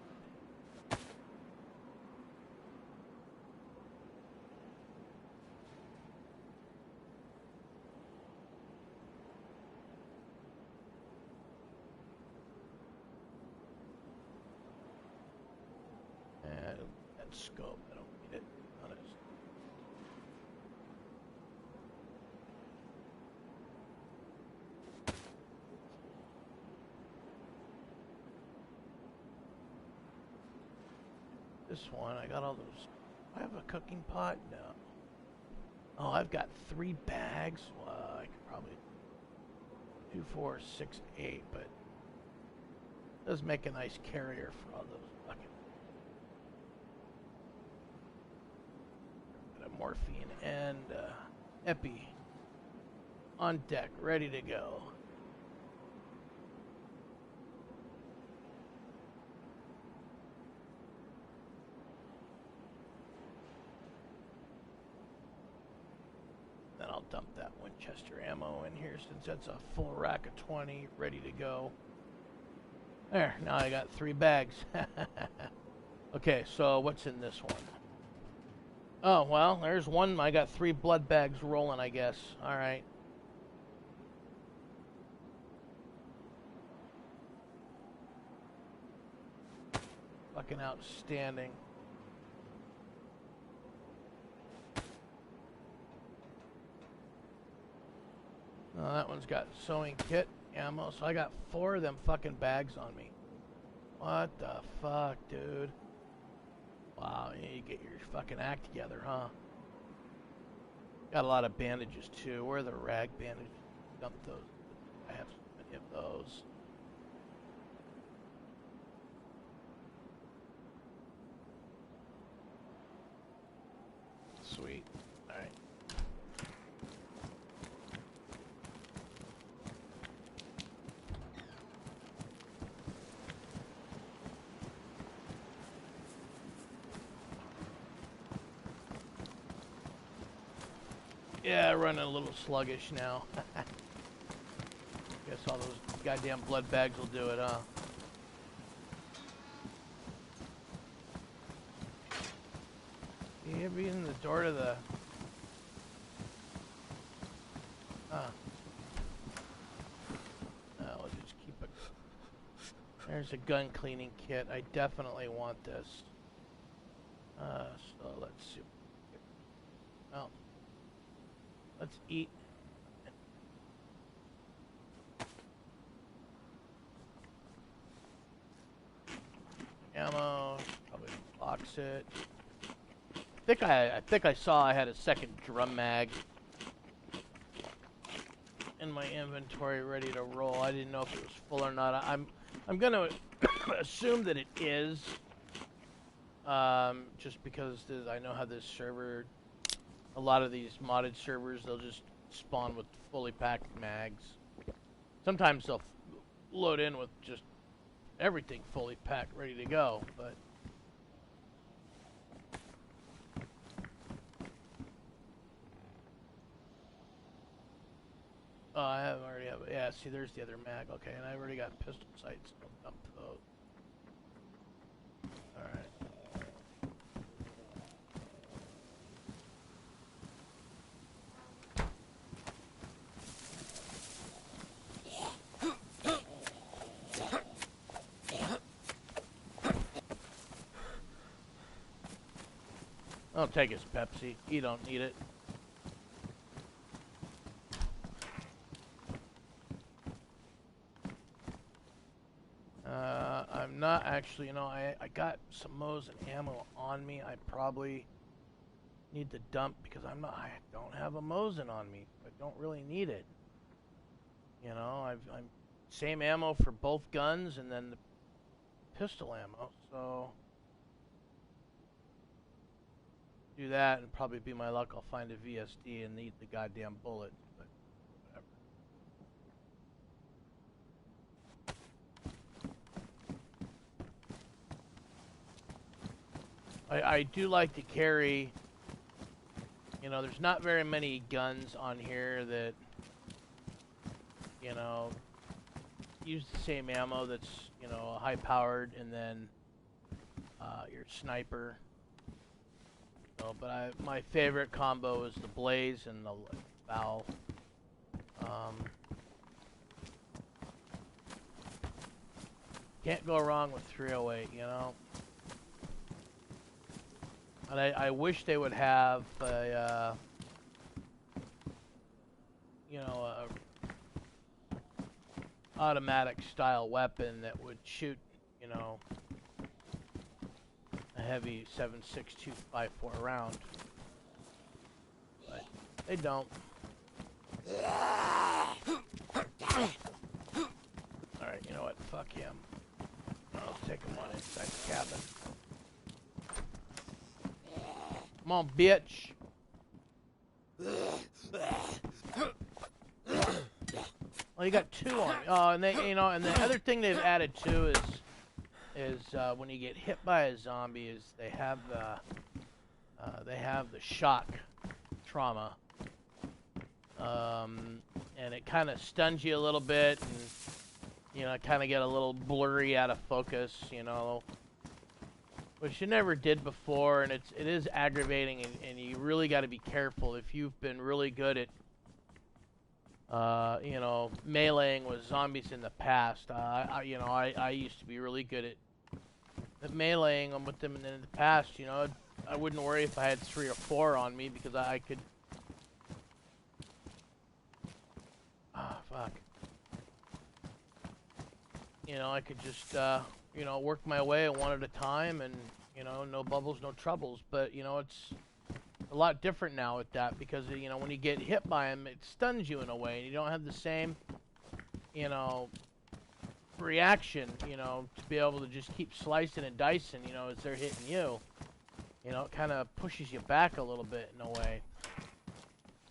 And that scope, I don't need it. Honest. This one, I got all those. I have a cooking pot? No. Oh, I've got 3 bags. Well, I could probably 2, 4, 6, 8, but it does make a nice carrier for all those fucking. Got a morphine and epi on deck, ready to go. Then I'll dump that Winchester ammo in here since that's a full rack of 20 ready to go. There, now I got 3 bags. Okay, so what's in this one? Oh, well, there's one. I got 3 blood bags rolling, I guess. Alright. Fucking outstanding. That one's got sewing kit ammo, so I got 4 of them fucking bags on me. What the fuck, dude? Wow, you need to get your fucking act together, huh? Got a lot of bandages, too. Where are the rag bandages? Dump those. I have so many of those. Sweet. Alright. Yeah, running a little sluggish now. Guess all those goddamn blood bags will do it, huh? You ever in the door to the... Huh. We'll just keep it... There's a gun cleaning kit. I definitely want this. So let's see. Well, let's eat. Ammo. Probably box it. I think I saw I had a second drum mag in my inventory ready to roll. I didn't know if it was full or not. I'm gonna assume that it is, just because I know how this server, a lot of these modded servers, they'll just spawn with fully packed mags. Sometimes they'll load in with just everything fully packed, ready to go, but I already have. Yeah, see, there's the other mag. Okay, and I already got pistol sights. I'll dump those. All right. I'll take his Pepsi. You don't need it. I'm not actually, you know, I got some Mosin ammo on me. I probably need to dump because I don't have a Mosin on me. I don't really need it. You know, I'm same ammo for both guns and then the pistol ammo. So do that and probably be my luck. I'll find a VSD and need the goddamn bullet. But I do like to carry, you know, there's not very many guns on here that, you know, use the same ammo that's, you know, high powered and then your sniper. So, but my favorite combo is the Blaze and the Bow. Can't go wrong with 308, you know. And I wish they would have a, you know, a automatic style weapon that would shoot, you know, a heavy 7.6254 round. But they don't. Alright, you know what? Fuck him. I'll take him on inside the cabin. Come on, bitch. Well, you got 2 on. Oh, and they, you know, and the other thing they've added too is when you get hit by a zombie, is they have the shock trauma, and it kind of stuns you a little bit, and you know, kind of get a little blurry out of focus, you know. Which you never did before, and it is aggravating, and you really got to be careful if you've been really good at, you know, meleeing with zombies in the past. You know, I used to be really good at meleeing them with them in the past. You know, I wouldn't worry if I had 3 or 4 on me because I could. fuck. You know, I could just, you know, work my way one at a time and, you know, no bubbles, no troubles. But, you know, it's a lot different now with that because, you know, when you get hit by them, it stuns you in a way. And you don't have the same, you know, reaction, you know, to be able to just keep slicing and dicing, you know, as they're hitting you. You know, it kind of pushes you back a little bit in a way.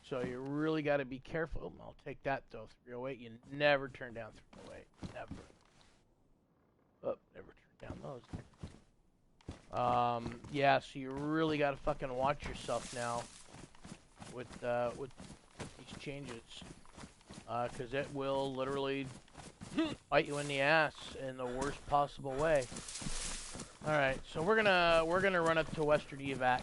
So you really got to be careful. I'll take that, though, 308. You never turn down 308. Never. Oh, never turn down those. Yeah, so you really got to fucking watch yourself now with these changes. Because it will literally bite you in the ass in the worst possible way. Alright, so we're gonna run up to Western Evac.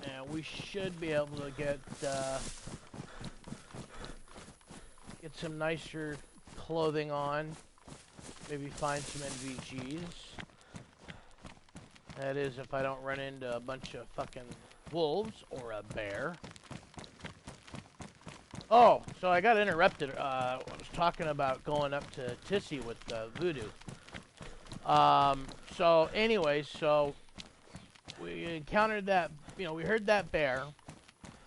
And we should be able to get some nicer clothing on. Maybe find some NVGs. That is, if I don't run into a bunch of fucking wolves or a bear. Oh, so I got interrupted. I was talking about going up to Tissy with Voodoo. So anyways, so we encountered that, you know, we heard that bear.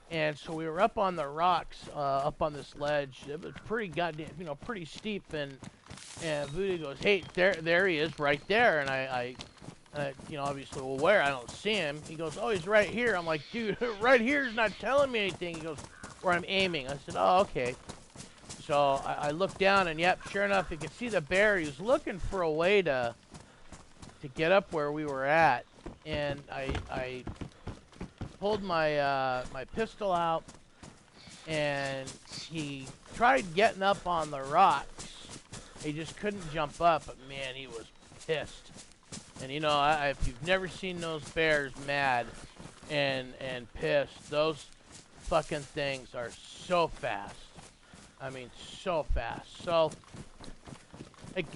And so we were up on the rocks, up on this ledge. It was pretty goddamn, you know, pretty steep. And Voodoo goes, "Hey, there he is, right there." And I you know, obviously, well, where? I don't see him. He goes, "Oh, he's right here." I'm like, "Dude, right here's not telling me anything." He goes, "Where I'm aiming." I said, "Oh, okay." So I looked down, and yep, sure enough, you could see the bear. He was looking for a way to get up where we were at, and I pulled my my pistol out, and he tried getting up on the rocks. He just couldn't jump up, but man, he was pissed. And you know, if you've never seen those bears mad and pissed, those fucking things are so fast. I mean, so fast. So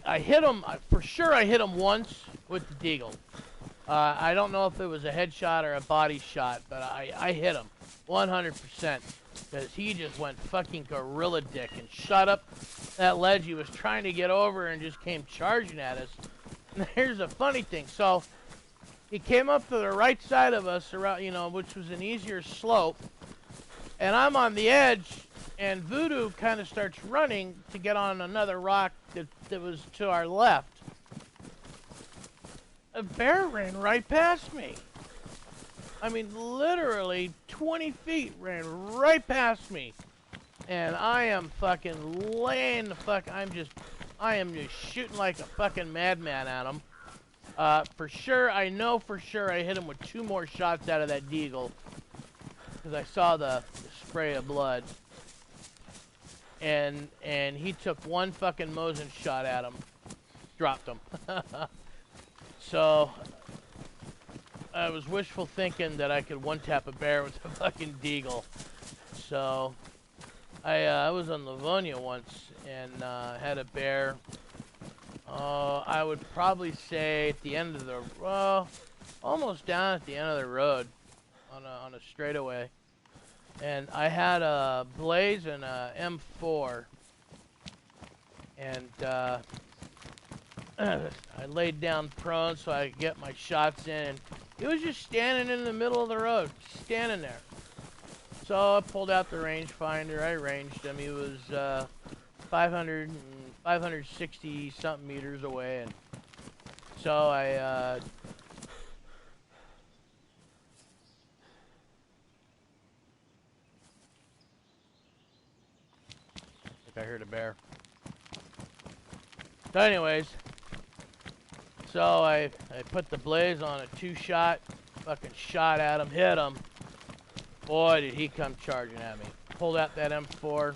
I hit him, for sure I hit him once with the deagle. I don't know if it was a headshot or a body shot, but I hit him 100%. Because he just went fucking gorilla dick and shot up that ledge he was trying to get over and just came charging at us. And here's a funny thing. So he came up to the right side of us, around, you know, which was an easier slope. And I'm on the edge, and Voodoo kind of starts running to get on another rock that was to our left. A bear ran right past me. I mean, literally 20 feet ran right past me. And I am fucking laying the fuck, I am just shooting like a fucking madman at him. For sure, I know for sure I hit him with 2 more shots out of that deagle. Because I saw the spray of blood. And he took 1 fucking Mosin shot at him. Dropped him. So I was wishful thinking that I could one-tap a bear with a fucking deagle. So I was on Livonia once and had a bear. I would probably say at the end of the, almost down at the end of the road on a straightaway. And I had a Blaze and a M4. And I laid down prone so I could get my shots in. And he was just standing in the middle of the road, standing there. So I pulled out the rangefinder. I ranged him. He was 560 something meters away, and so I think I heard a bear. So anyways, so I put the Blaze on a 2-shot, fucking shot at him, hit him. Boy, did he come charging at me. Pulled out that M4,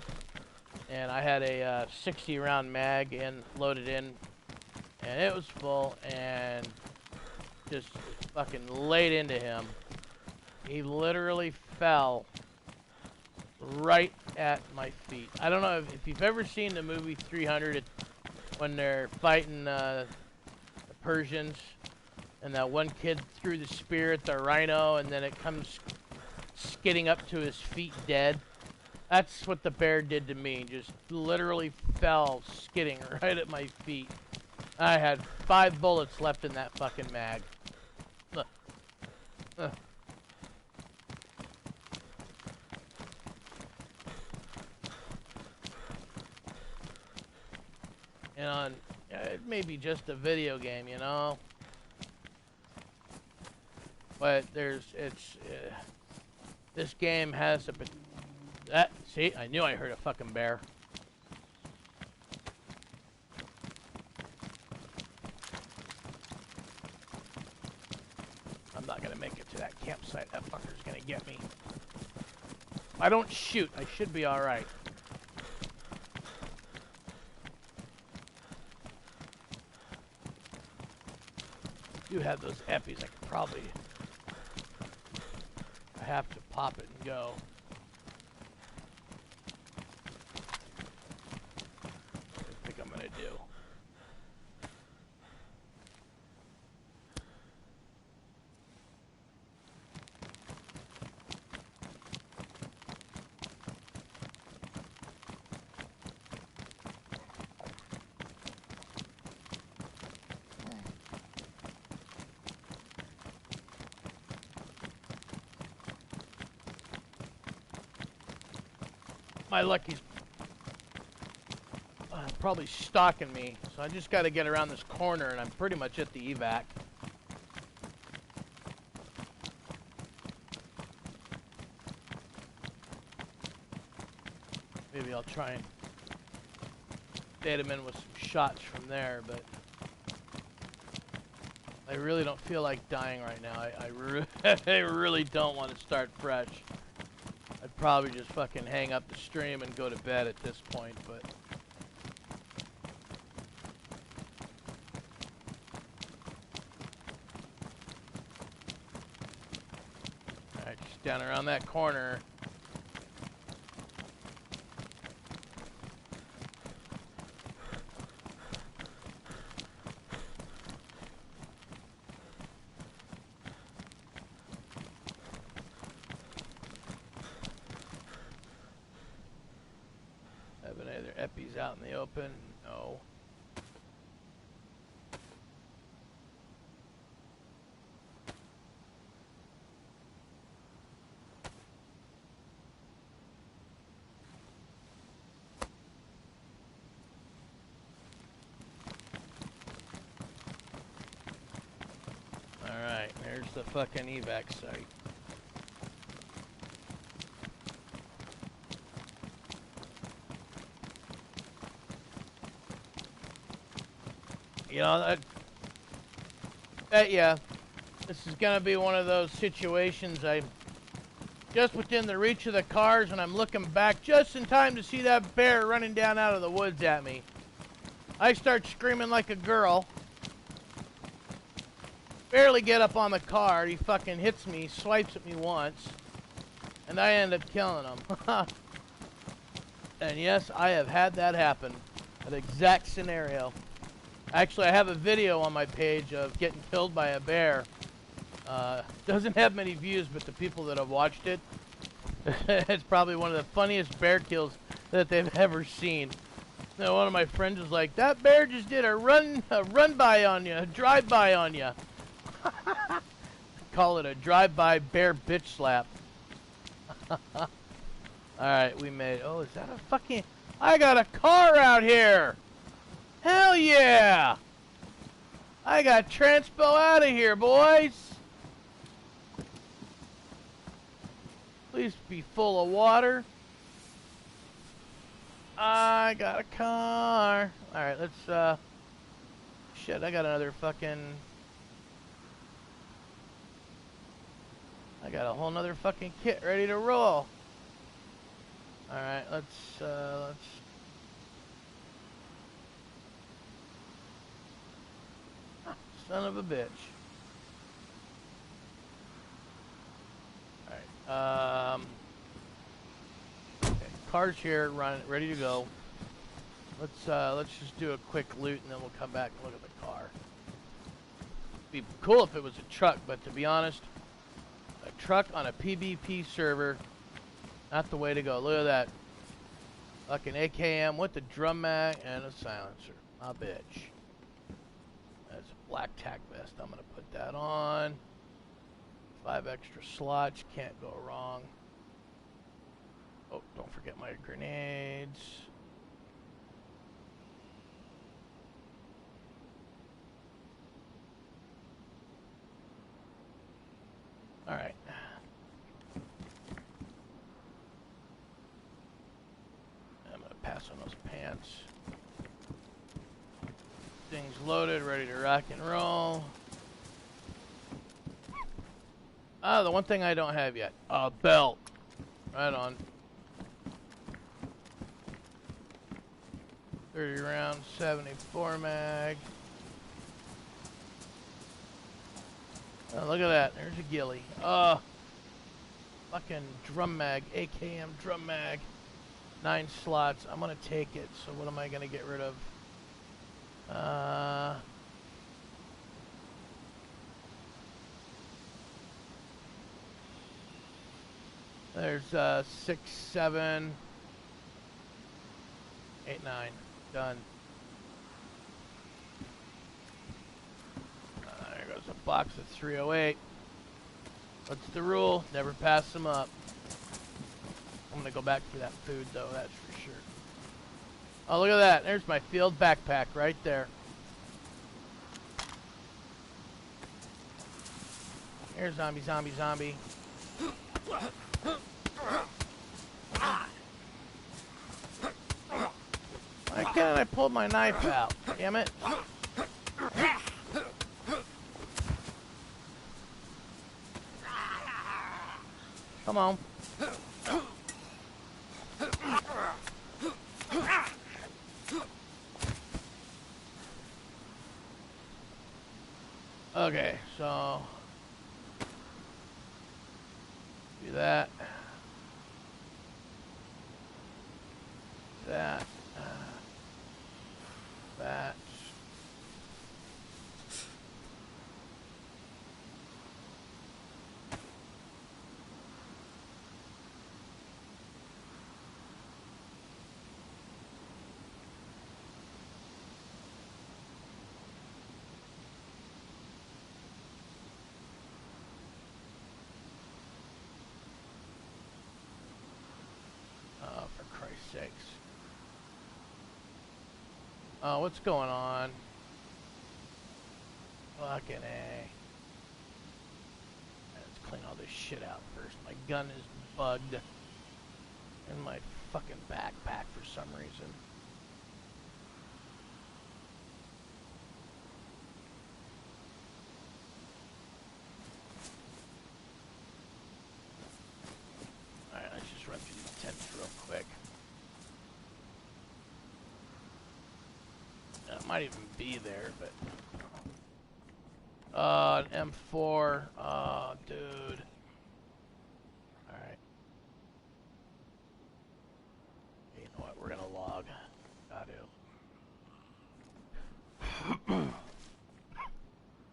and I had a 60-round mag loaded in, and it was full, and just fucking laid into him. He literally fell right at my feet. I don't know if you've ever seen the movie 300, when they're fighting the Persians, and that one kid threw the spear at the rhino, and then it comes skidding up to his feet dead. That's what the bear did to me. Just literally fell skidding right at my feet. I had 5 bullets left in that fucking mag. Ugh. Ugh. And it may be just a video game, you know, but this game has a see, I knew I heard a fucking bear. I'm not gonna make it to that campsite. That fucker's gonna get me. If I don't shoot, I should be all right. I do have those eppies. I could probably. I have to pop it and go. What do I think I'm gonna do? My lucky's probably stalking me, so I just got to get around this corner, and I'm pretty much at the evac. Maybe I'll try and bait him in with some shots from there, but I really don't feel like dying right now. I really don't want to start fresh. I'd probably just fucking hang up the stream and go to bed at this point, but... Alright, just down around that corner. Epi's out in the open. No. Alright, there's the fucking evac site. You know, I bet ya this is gonna be one of those situations I'm just within the reach of the cars and I'm looking back just in time to see that bear running down out of the woods at me. I start screaming like a girl. Barely get up on the car, he fucking hits me, swipes at me once, and I end up killing him. And yes, I have had that happen. That exact scenario. Actually, I have a video on my page of getting killed by a bear. Doesn't have many views, but the people that have watched it, it's probably one of the funniest bear kills that they've ever seen. You know, one of my friends was like, "That bear just did a run by on you, a drive by on you." Call it a drive-by bear bitch slap. All right, we made. Oh, is that a fucking? I got a car out here. Hell yeah! I got transpo out of here, boys! Please be full of water. I got a car. Alright, let's, shit, I got another fucking... I got a whole nother fucking kit ready to roll. Alright, let's... Son of a bitch. Alright, okay, car's here, ready to go. Let's just do a quick loot and then we'll come back and look at the car. It'd be cool if it was a truck, but to be honest, a truck on a PvP server. Not the way to go. Look at that. Fucking AKM with the drum mag and a silencer. My bitch. That's a black tack vest. I'm gonna put that on. 5 extra slots. Can't go wrong. Oh, don't forget my grenades. Alright. I'm gonna pass on those pants. Things loaded, ready to rock and roll. Ah, the one thing I don't have yet. A belt. Right on. 30 rounds, 74 mag. Oh, look at that. There's a ghillie. Fucking drum mag. AKM drum mag. 9 slots. I'm gonna take it. So what am I gonna get rid of? There's 6, 7, 8, 9. Done. There goes a box of 308. What's the rule? Never pass them up. I'm gonna go back for that food though, that's for sure. Oh, look at that. There's my field backpack right there. Here's zombie, zombie, zombie. Why can't I pull my knife out? Damn it. Come on. Okay, so do that. That. That. Oh, for Christ's sakes. Oh, what's going on? Fucking A. Let's clean all this shit out first. My gun is bugged in my fucking backpack for some reason. Alright, let's just run through these tents real quick. It might even be there, but... an M4. Oh, dude. Alright. You know what? We're gonna log. Got to.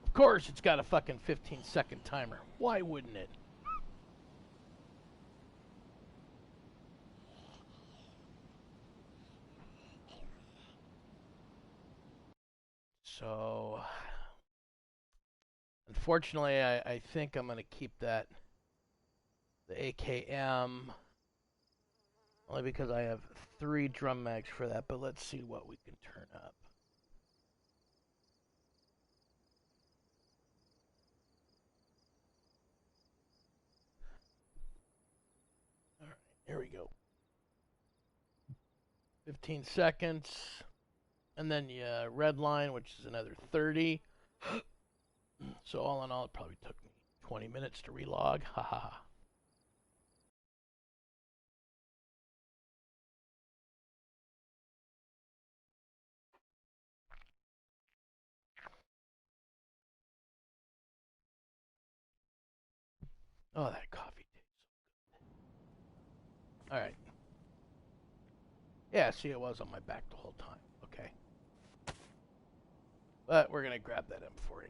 Of course, it's got a fucking 15-second timer. Why wouldn't it? So, unfortunately, I think I'm going to keep that, the AKM, only because I have 3 drum mags for that, but let's see what we can turn up. All right, here we go. 15 seconds, and then red line, which is another 30. So all in all, it probably took me 20 minutes to relog. Ha ha ha. Oh, that coffee tastes so good. All right. Yeah, see, it was on my back the whole time. Okay. But we're going to grab that M4.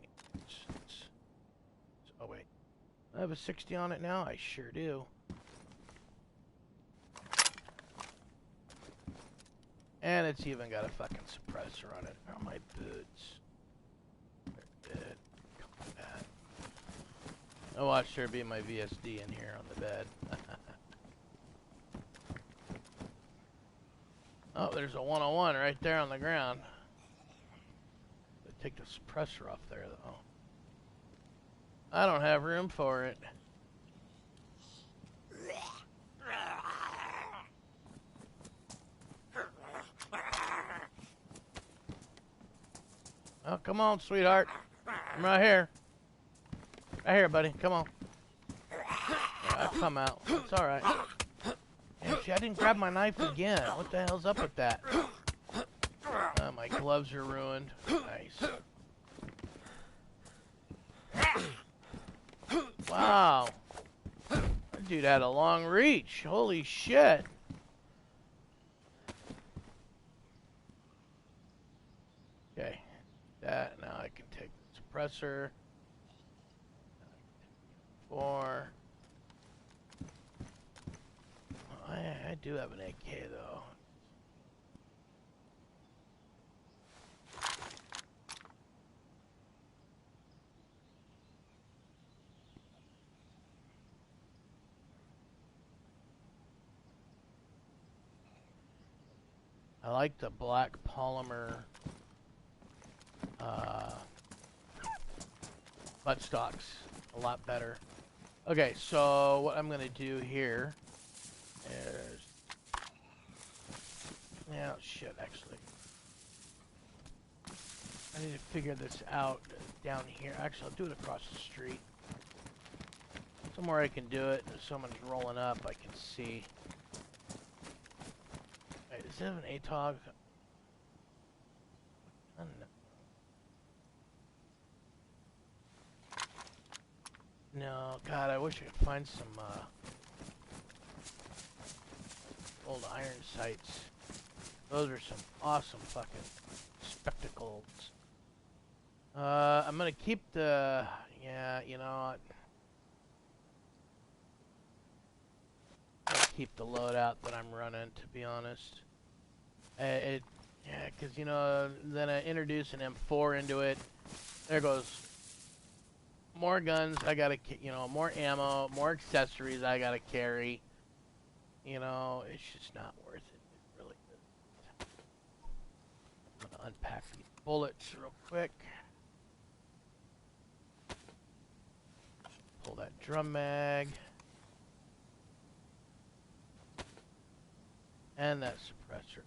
Oh, wait. I have a 60 on it now? I sure do. And it's even got a fucking suppressor on it. Oh, my boots. They're dead. Come on, man. I watched there be my VSD in here on the bed. Oh, there's a 101 right there on the ground. Take the suppressor off there, though. I don't have room for it. Oh, come on, sweetheart. I'm right here. Right here, buddy. Come on. I'll come out. It's alright. And see, I didn't grab my knife again. What the hell's up with that? Oh, my gloves are ruined. Nice. Wow. That dude had a long reach. Holy shit. Okay. That. Now I can take the suppressor. 4. I do have an AK, though. I like the black polymer buttstocks a lot better. Okay, so what I'm gonna do here is, yeah, shit, actually, I need to figure this out down here. Actually, I'll do it across the street. Somewhere I can do it. If someone's rolling up, I can see. Wait, does it have an ATOG? I don't know. No, God, I wish I could find some old iron sights. Those are some awesome fucking spectacles. I'm gonna keep the, yeah, you know, I'll keep the loadout that I'm running, to be honest. Yeah, because, you know, then I introduce an M4 into it. There goes more guns I gotta, you know, more ammo, more accessories I gotta carry. You know, it's just not worth it. It really isn't. I'm gonna unpack these bullets real quick. Pull that drum mag. And that suppressor.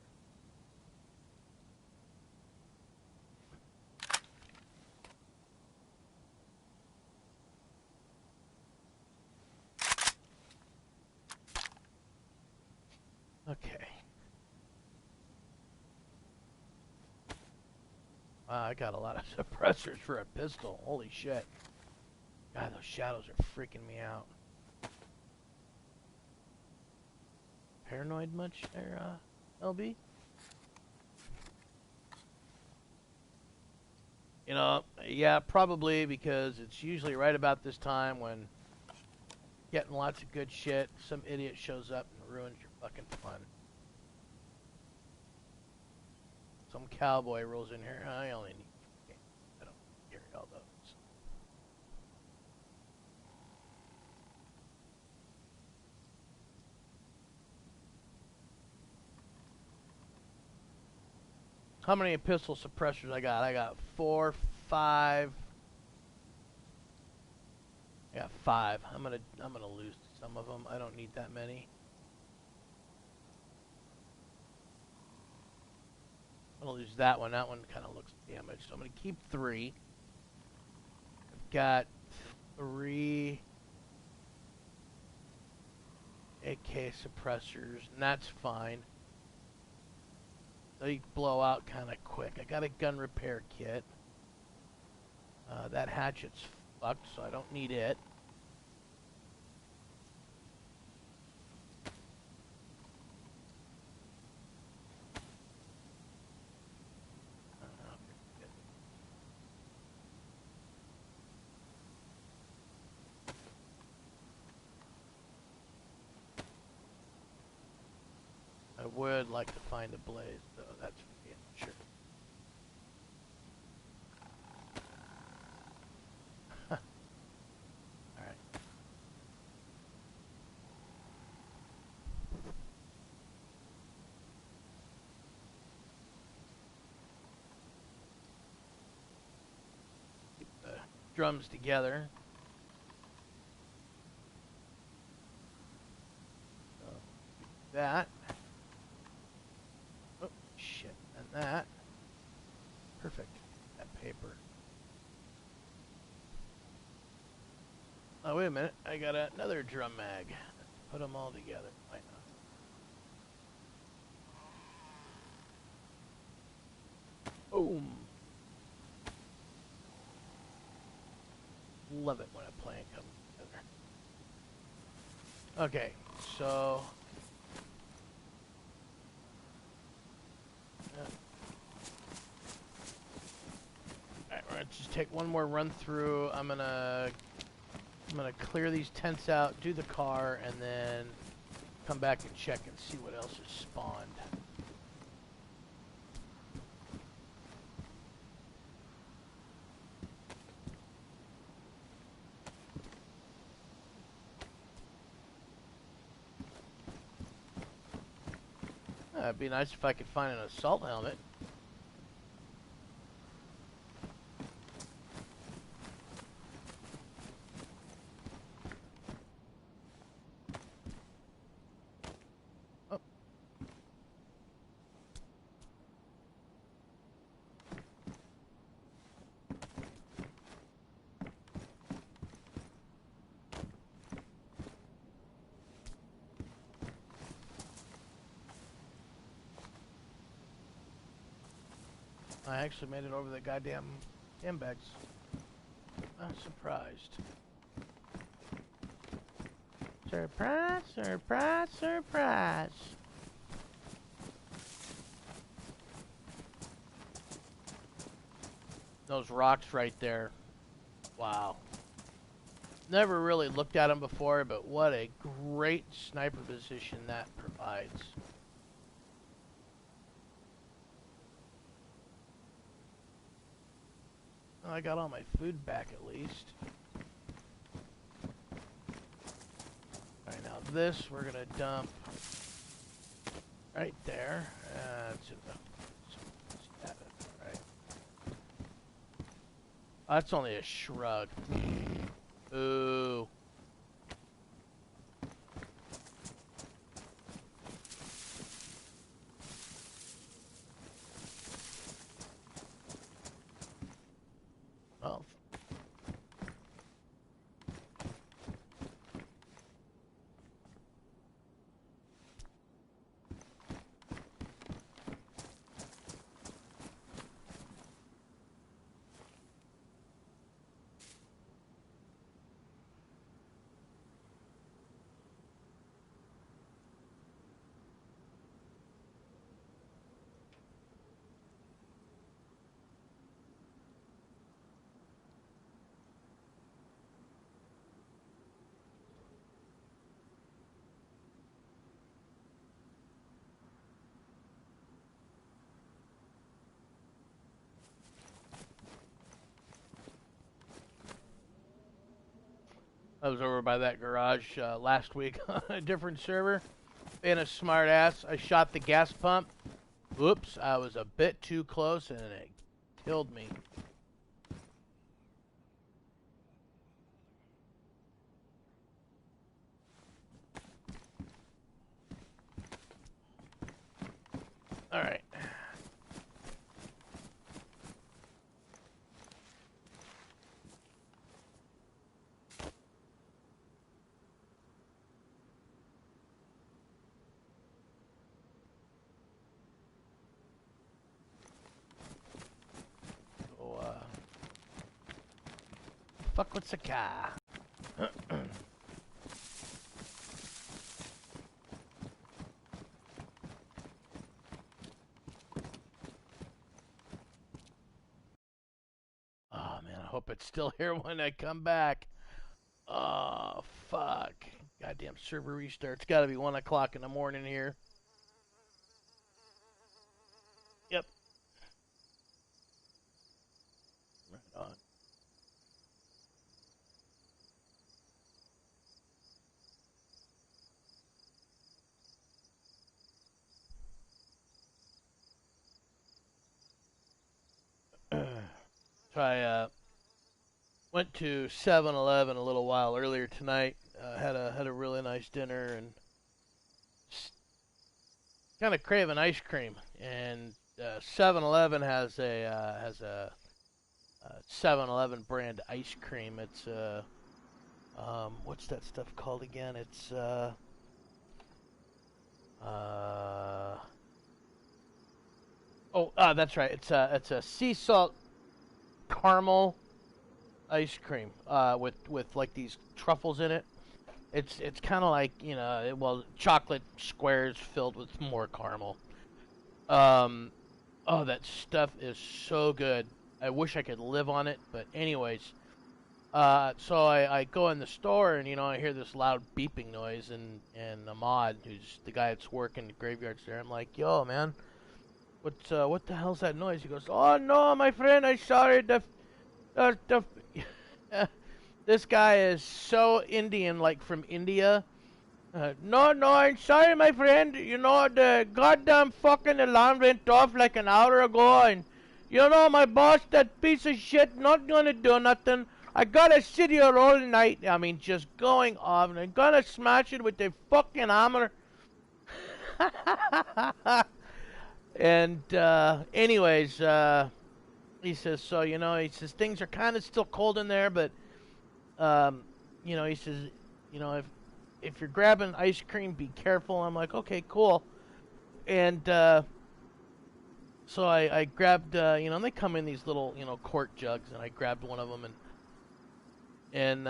Okay. Wow, I got a lot of suppressors for a pistol. Holy shit. God, those shadows are freaking me out. Paranoid much there, LB? You know, yeah, probably, because it's usually right about this time when getting lots of good shit, some idiot shows up and ruins your fucking fun. Some cowboy rolls in here. I only need, I don't carry all those. How many pistol suppressors I got? I got 4, 5. I got 5. I'm gonna lose some of them. I don't need that many. I'm gonna lose that one. That one kind of looks damaged. So I'm gonna keep 3. I've got 3 AK suppressors, and that's fine. They blow out kind of quick. I got a gun repair kit. That hatchet's fucked, so I don't need it. would like to find a blaze, though. That's for sure. All right. Keep the drums together. So, that. Oh, shit. And that. Perfect. That paper. Oh, wait a minute. I got another drum mag. Put them all together. Why not? Boom. Love it when a plan comes together. Okay, so... Alright, we're gonna just take one more run through. I'm gonna clear these tents out, do the car, and then come back and check and see what else is spawned. It'd be nice if I could find an assault helmet. Oh. I actually made it over the goddamn handbags. I'm surprised. Surprise, surprise, surprise. Those rocks right there. Wow. Never really looked at them before, but what a great sniper position that provides. I got all my food back at least. Alright, now this we're gonna dump right there. Right. Oh, that's only a shrug. Ooh. Well. I was over by that garage last week on a different server. Being a smart ass, I shot the gas pump. Whoops, I was a bit too close and it killed me. Alright. Fuck with the car. Oh man, I hope it's still here when I come back. Oh fuck. Goddamn server restart. It's gotta be 1 o'clock in the morning here. So I went to 7-Eleven a little while earlier tonight. Had a really nice dinner and kind of craving ice cream. And 7-Eleven has a 7-Eleven brand ice cream. It's what's that stuff called again? It's uh that's right. It's a sea salt caramel ice cream with like these truffles in it. It's kind of like well, chocolate squares filled with more caramel. Um, oh, that stuff is so good. I wish I could live on it, but anyways, so I go in the store and I hear this loud beeping noise and Ahmad, who's the guy that's working the graveyards there, I'm like, yo man, what the hell's that noise? He goes, oh no, my friend, I'm sorry, the this guy is so Indian, like from India. No, no, I'm sorry, my friend. The goddamn fucking alarm went off like an hour ago, and my boss, that piece of shit, not gonna do nothing. I gotta sit here all night. I mean, just going off, and I'm gonna smash it with the fucking hammer. And, anyways, he says, so, he says, things are kind of still cold in there, but, he says, if you're grabbing ice cream, be careful. I'm like, okay, cool. And so I grabbed, and they come in these little, quart jugs, and I grabbed one of them, and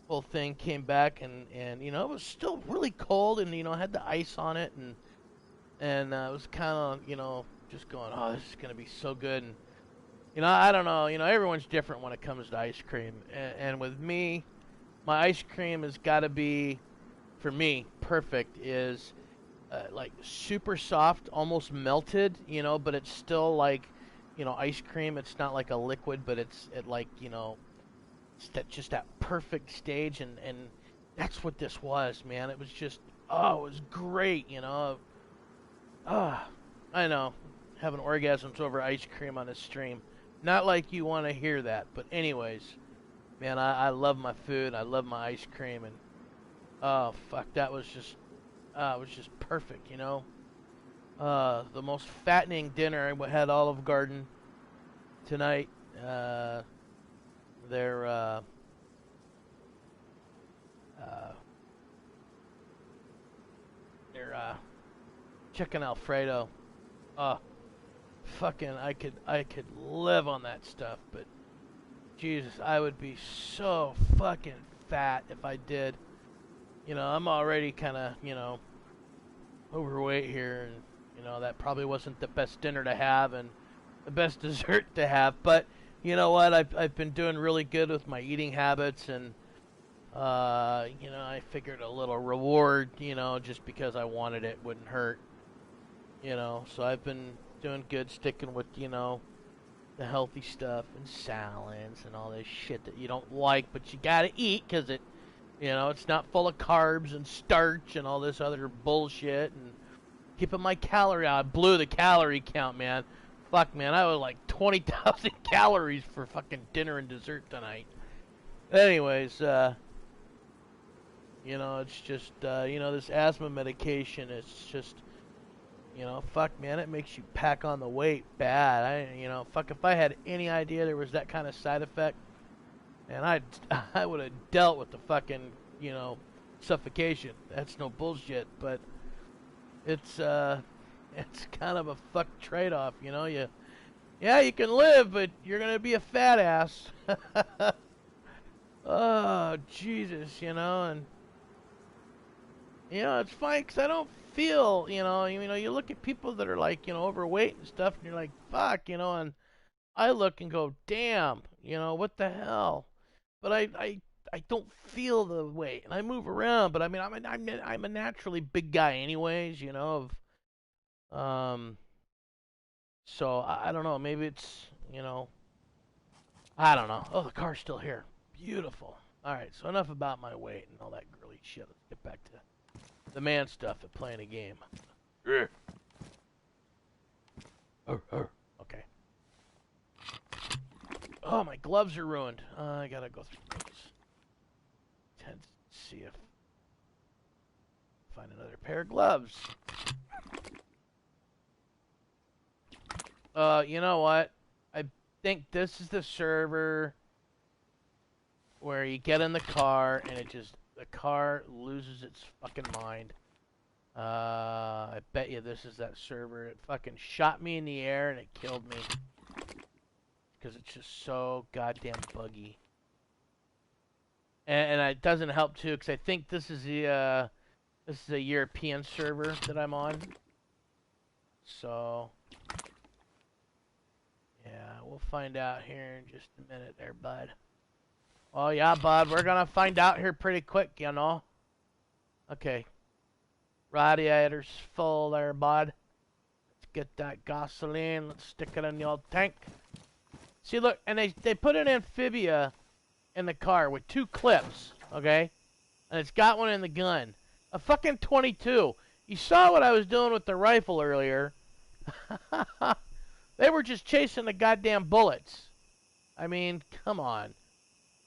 whole thing came back, and it was still really cold, and had the ice on it, and it was kind of, just going, oh, this is gonna be so good, and I don't know, everyone's different when it comes to ice cream, and with me, my ice cream has got to be, for me, perfect, is like super soft, almost melted, but it's still like, ice cream. It's not like a liquid, but it's like, it's just that perfect stage, and that's what this was, man. It was just, oh, it was great, I know, having orgasms over ice cream on a stream. Not like you want to hear that, but anyways, man, I love my food. I love my ice cream, and oh fuck, that was just, it was just perfect, the most fattening dinner. I had Olive Garden tonight. Their their chicken Alfredo. Fucking, I could live on that stuff, but Jesus, I would be so fucking fat if I did. I'm already kind of, overweight here, and, that probably wasn't the best dinner to have and the best dessert to have. But, you know what? I've been doing really good with my eating habits, and, I figured a little reward, just because I wanted it wouldn't hurt, So I've been doing good, sticking with, the healthy stuff and salads and all this shit that you don't like, but you gotta eat because it's not full of carbs and starch and all this other bullshit. And keeping my calorie out. I blew the calorie count, man. Fuck, man, I was like 20,000 calories for fucking dinner and dessert tonight. Anyways, it's just, this asthma medication, it's just, fuck, man, it makes you pack on the weight bad. Fuck, if I had any idea there was that kind of side effect, and I would have dealt with the fucking, suffocation. That's no bullshit, but it's kind of a fuck trade-off, yeah, you can live, but you're gonna be a fat ass. Oh, Jesus, and it's fine because I don't feel, you look at people that are like, overweight and stuff, and you're like, fuck, and I look and go, damn, what the hell? But I don't feel the weight, and I move around. But I mean, I'm a naturally big guy, anyways, So I don't know. Maybe it's, I don't know. Oh, the car's still here. Beautiful. All right. So enough about my weight and all that girly shit. Let's get back to the man stuff of playing a game. Okay. Oh, my gloves are ruined. I gotta go through these. Tend to see if find another pair of gloves. You know what? I think this is the server where you get in the car and the car loses its fucking mind. I bet you this is that server. It fucking shot me in the air and it killed me. Because it's just so goddamn buggy. And it doesn't help too, because I think this is a European server that I'm on. So yeah, we'll find out here in just a minute there, bud. Oh yeah, bud, we're gonna find out here pretty quick, you know. Okay. Radiator's full there, bud. Let's get that gasoline. Let's stick it in the old tank. See, look, and they put an amphibia in the car with 2 clips, okay? And it's got one in the gun. A fucking 22. You saw what I was doing with the rifle earlier. They were just chasing the goddamn bullets. I mean, come on.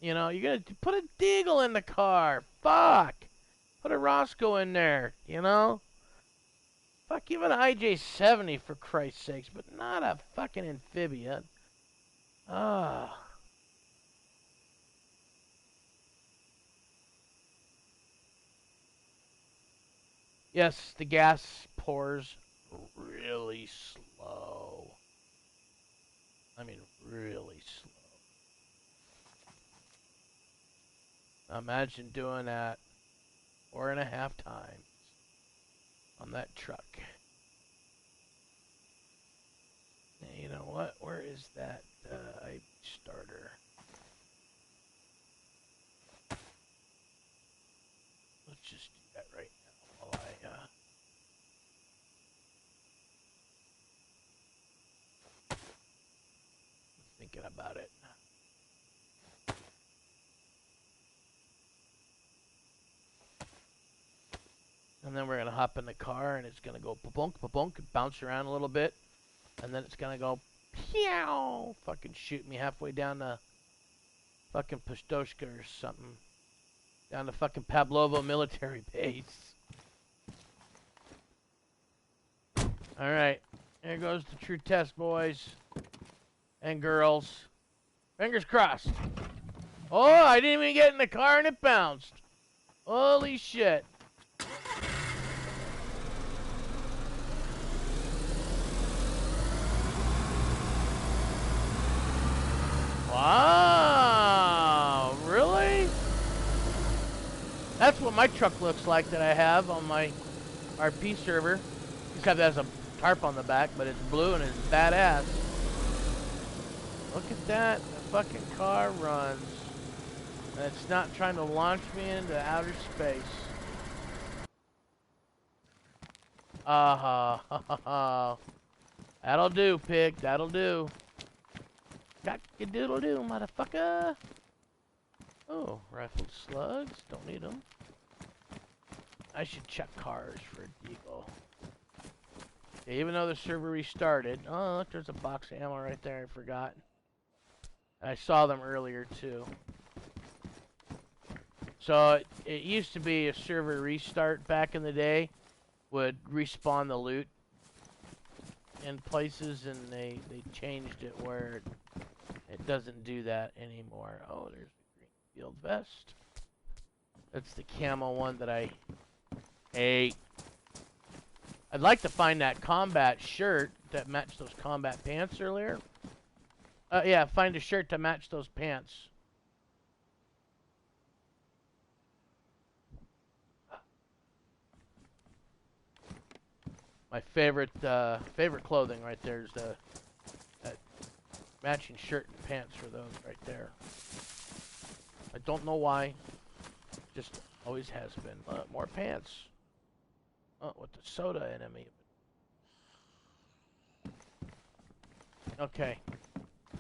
You know, you're gonna put a Deagle in the car. Fuck. Put a Roscoe in there, you know? Fuck, even an IJ-70 for Christ's sakes, but not a fucking amphibian. Ah. Yes, the gas pours really slow. I mean, really slow. Imagine doing that 4.5 times on that truck. And you know what? Where is that starter? Let's just do that right now while I thinking about it. And then we're going to hop in the car and it's going to go pa-bonk, pa-bonk, bounce around a little bit. And then it's going to go pew, fucking shoot me halfway down the fucking Pistoshka or something. Down the fucking Pavlovo military base. Alright. There goes the true test, boys. And girls. Fingers crossed. Oh, I didn't even get in the car and it bounced. Holy shit. Wow, really? That's what my truck looks like that I have on my RP server. Except it has a tarp on the back, but it's blue and it's badass. Look at that. The fucking car runs. And it's not trying to launch me into outer space. That'll do, pig. That'll do. Cock-a-doodle-doo, motherfucker. Oh, rifled slugs. Don't need them. I should check cars for a deagle. Yeah, even though the server restarted. Oh, look, there's a box of ammo right there. I forgot. I saw them earlier, too. So, it used to be a server restart back in the day would respawn the loot in places, and they changed it where it doesn't do that anymore. Oh, there's the green field vest. That's the camo one that I hate. I'd like to find that combat shirt that matched those combat pants earlier. Yeah, find a shirt to match those pants. My favorite clothing right there is that matching shirt and pants for those right there. I don't know why. Just always has been. More pants. Oh, with the soda enemy. Okay.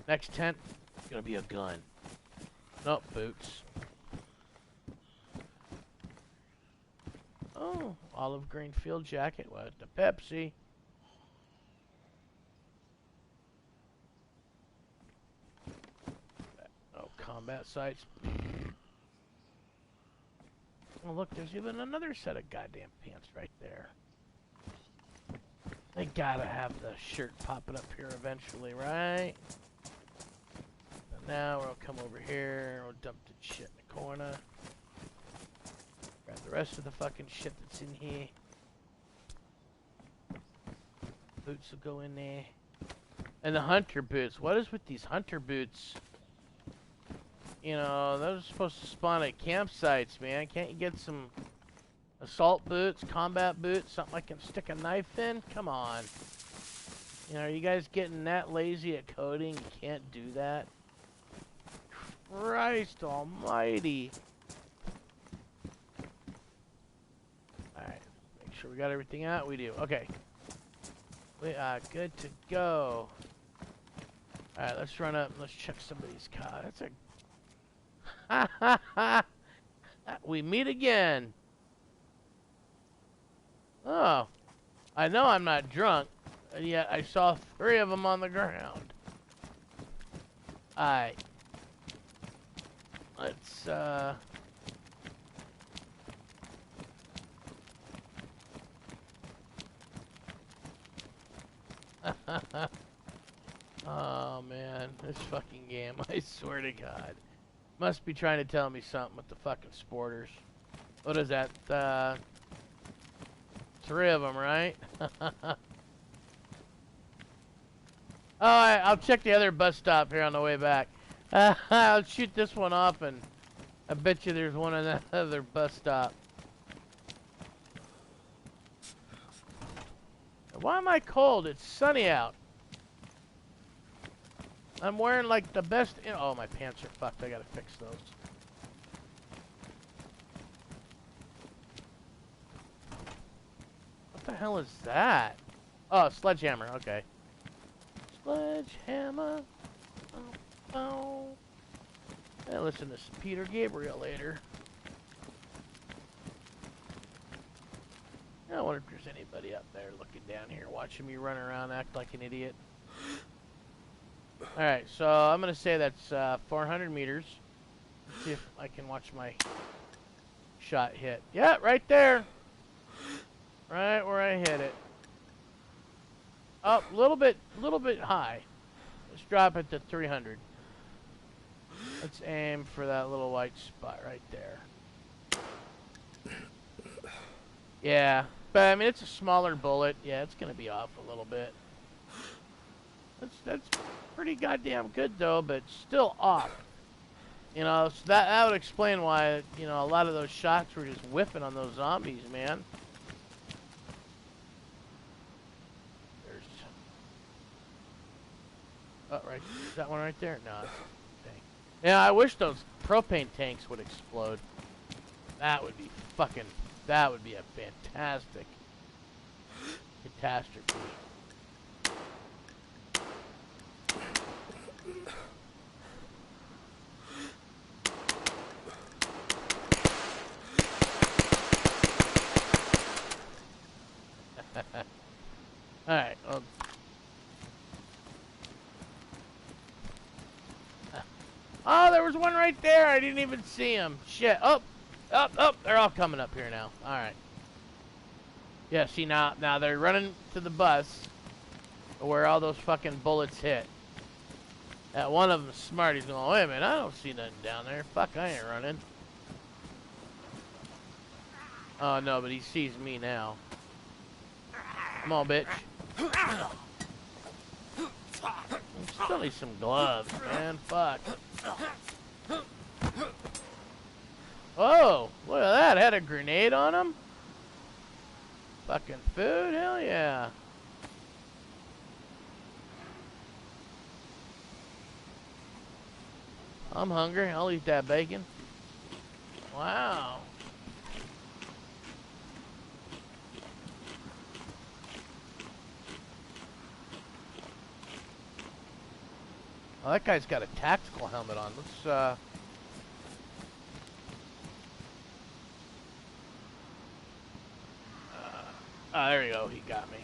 Next tent is gonna be a gun. Nope, boots. Oh, olive green field jacket with the Pepsi. combat sites. Oh, look, there's even another set of goddamn pants right there. They gotta have the shirt popping up here eventually, right? So now we'll come over here and we'll dump the shit in the corner. Grab the rest of the fucking shit that's in here. Boots will go in there. And the hunter boots. What is with these hunter boots? You know, those are supposed to spawn at campsites, man. Can't you get some assault boots, combat boots, something I can stick a knife in? Come on. You know, are you guys getting that lazy at coding? You can't do that? Christ almighty. Alright, make sure we got everything out. We do. Okay. We are good to go. Alright, let's run up and let's check somebody's car. That's a... Ha ha ha! We meet again. Oh. I know I'm not drunk, and yet I saw 3 of them on the ground. Alright. Let's, oh, man. This fucking game, I swear to God. Must be trying to tell me something with the fucking sporters. What is that? 3 of them, right? Oh, I'll check the other bus stop here on the way back. I'll shoot this one off, and I bet you there's one on that other bus stop. Why am I cold? It's sunny out. I'm wearing like the best. Oh, my pants are fucked. I gotta fix those. What the hell is that? Oh, sledgehammer. Okay. Sledgehammer. Oh, oh. I'll listen to some Peter Gabriel later. I wonder if there's anybody up there looking down here watching me run around act like an idiot. Alright, so I'm going to say that's 400 meters. Let's see if I can watch my shot hit. Yeah, right there. Right where I hit it. Up a little bit high. Let's drop it to 300. Let's aim for that little white spot right there. Yeah, but I mean it's a smaller bullet. Yeah, it's going to be off a little bit. That's pretty goddamn good though, but still off. You know, so that would explain why, you know, a lot of those shots were just whiffing on those zombies, man. There's... Oh, right. Is that one right there? No. Dang. Yeah, I wish those propane tanks would explode. That would be fucking... That would be a fantastic catastrophe. Alright, well, oh, there was one right there. I didn't even see him. Shit. Oh, they're all coming up here now. Alright. Yeah, see, now they're running to the bus where all those fucking bullets hit. That one of them's smart. He's going, wait a minute, I don't see nothing down there. Fuck, I ain't running. Oh, no, but he sees me now. Come on, bitch. Still need some gloves, man. Fuck. Oh, look at that. Had a grenade on him? Fucking food? Hell yeah. I'm hungry. I'll eat that bacon. Wow. Oh, that guy's got a tactical helmet on. Let's, oh, there you go. He got me.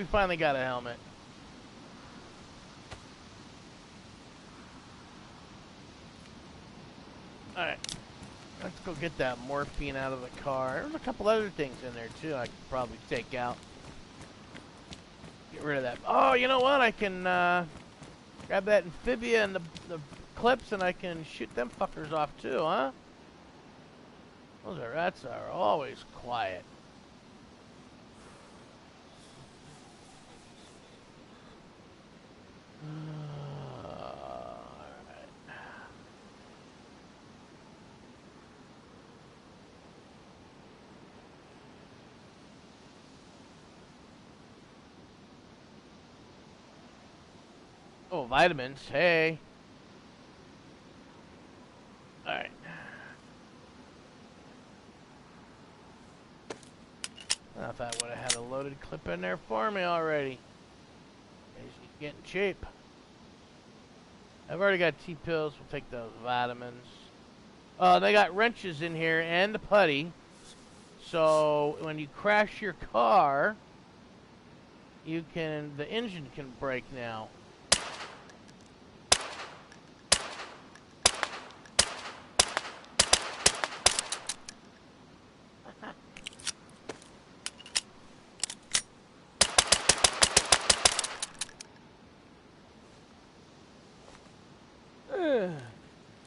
we finally got a helmet. Alright. Let's go get that morphine out of the car. There's a couple other things in there, too, I could probably take out. Get rid of that. Oh, you know what? I can grab that amphibia and the clips, and I can shoot them fuckers off, too, huh? Those rats are always quiet. Oh, vitamins. Hey. Alright. I thought I would have had a loaded clip in there for me already. He's getting cheap. I've already got T-pills. We'll take those vitamins. They got wrenches in here and the putty. So when you crash your car, the engine can break now.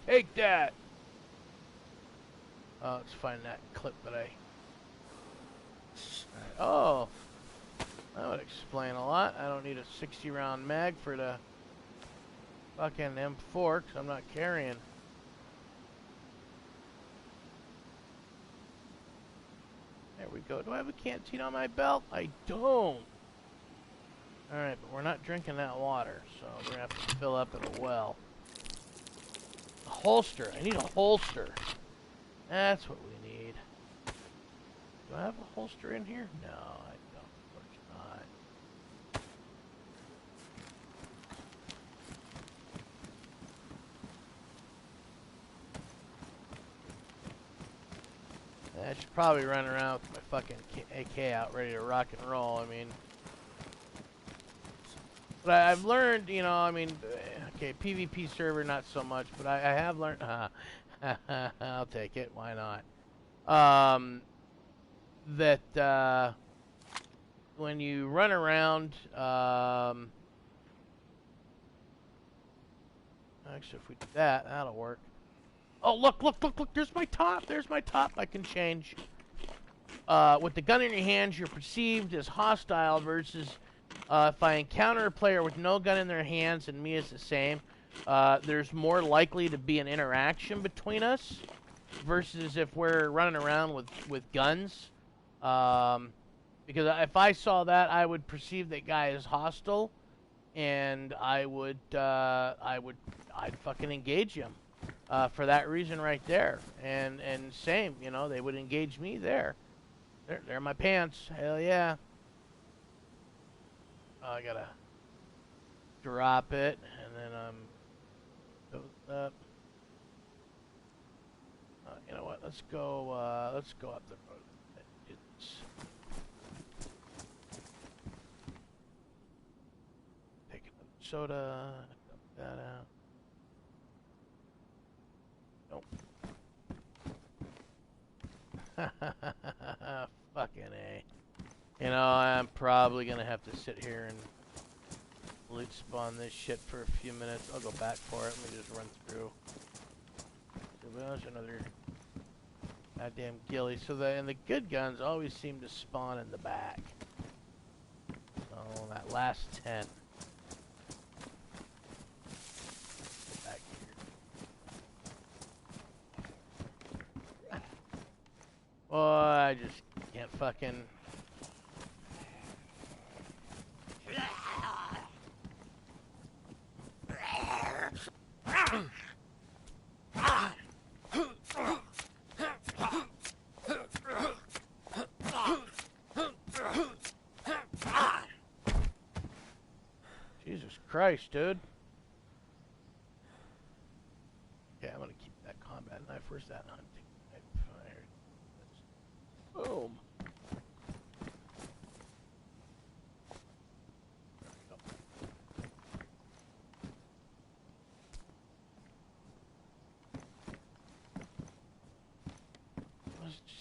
Take that! Let's find that clip that I... Oh! That would explain a lot. I don't need a 60 round mag for the fucking M4 because I'm not carrying. There we go. Do I have a canteen on my belt? I don't. Alright, but we're not drinking that water, so we're gonna have to fill up at a well. A holster. I need a holster. That's what we need. Do I have a holster in here? No, I don't. Of course not. I should probably run around with my fucking AK out ready to rock and roll. I mean... But I've learned, you know, I mean... Okay, PvP server, not so much, but I have learned... I'll take it. Why not? That when you run around, actually, if we do that, that'll work. Oh, look! There's my top. There's my top. I can change. With the gun in your hands, you're perceived as hostile versus if I encounter a player with no gun in their hands and me is the same. There's more likely to be an interaction between us versus if we're running around with guns. Because if I saw that, I would perceive that guy as hostile, and I'd fucking engage him for that reason right there. And same, you know, they would engage me there. They're my pants. Hell yeah. I gotta drop it, and then goes up. You know what? Let's go up the road. Take another soda. Dump that out. Nope. Fucking A. You know, I'm probably gonna have to sit here and loot spawn this shit for a few minutes. I'll go back for it. Let me just run through. So there's another goddamn ghillie. So the good guns always seem to spawn in the back. So that last 10. Back here. Oh, I just can't fucking... Jesus Christ, dude. Okay, I'm gonna keep that combat knife. Where's that hunting knife? Boom.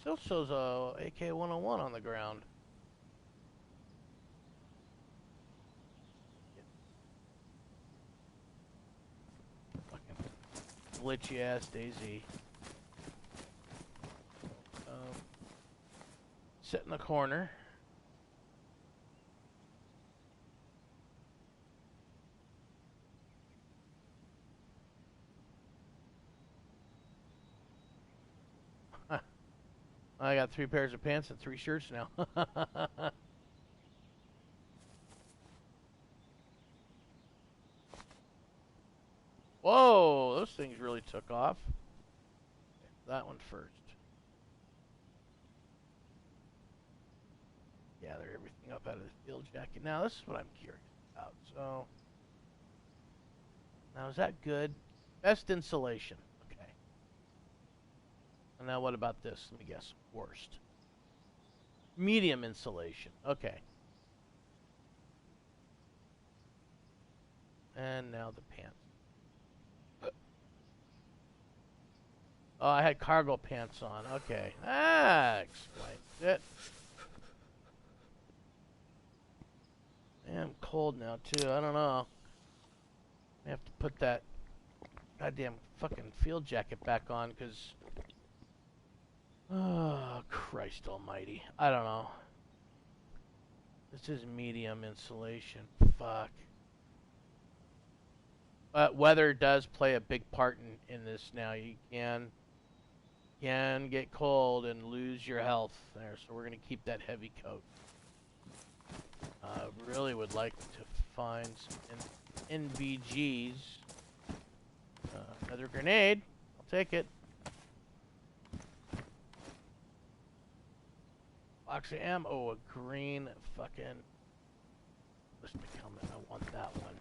still shows a AK-101 on the ground. Fucking glitchy ass DayZ. Sit in the corner. I got 3 pairs of pants and 3 shirts now. Whoa, those things really took off. That one first. Gather everything up out of the field jacket. Now, this is what I'm curious about. So, now is that good? Best insulation. Okay. And now what about this? Let me guess. Worst. Medium insulation. Okay. And now the pants. Oh, I had cargo pants on. Okay. Ah, explains it. I'm cold now, too. I don't know. I have to put that goddamn fucking field jacket back on, because... Oh, Christ almighty. I don't know. This is medium insulation. Fuck. But weather does play a big part in this now. You can get cold and lose your health there, so we're going to keep that heavy coat. Really would like to find some NVGs. Another grenade. I'll take it. Box of ammo. Oh, a green fucking... Must be coming. I want that one.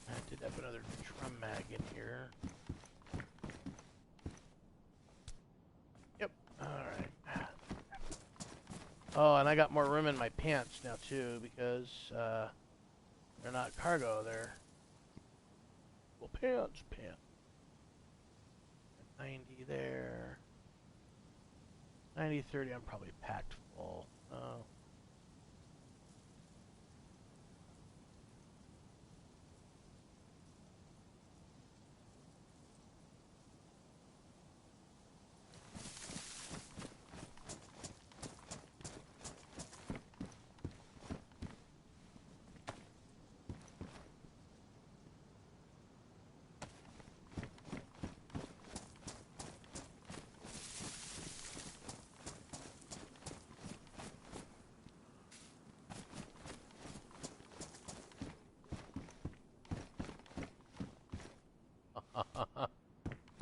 I did have another drum mag in here. Yep. Alright. Oh, and I got more room in my pants now, too, because they're not cargo. They're... Well, pants. 90 there. 90, 30, I'm probably packed full. Oh.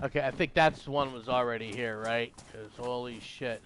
Okay, I think that's one was already here, right? Because holy shit.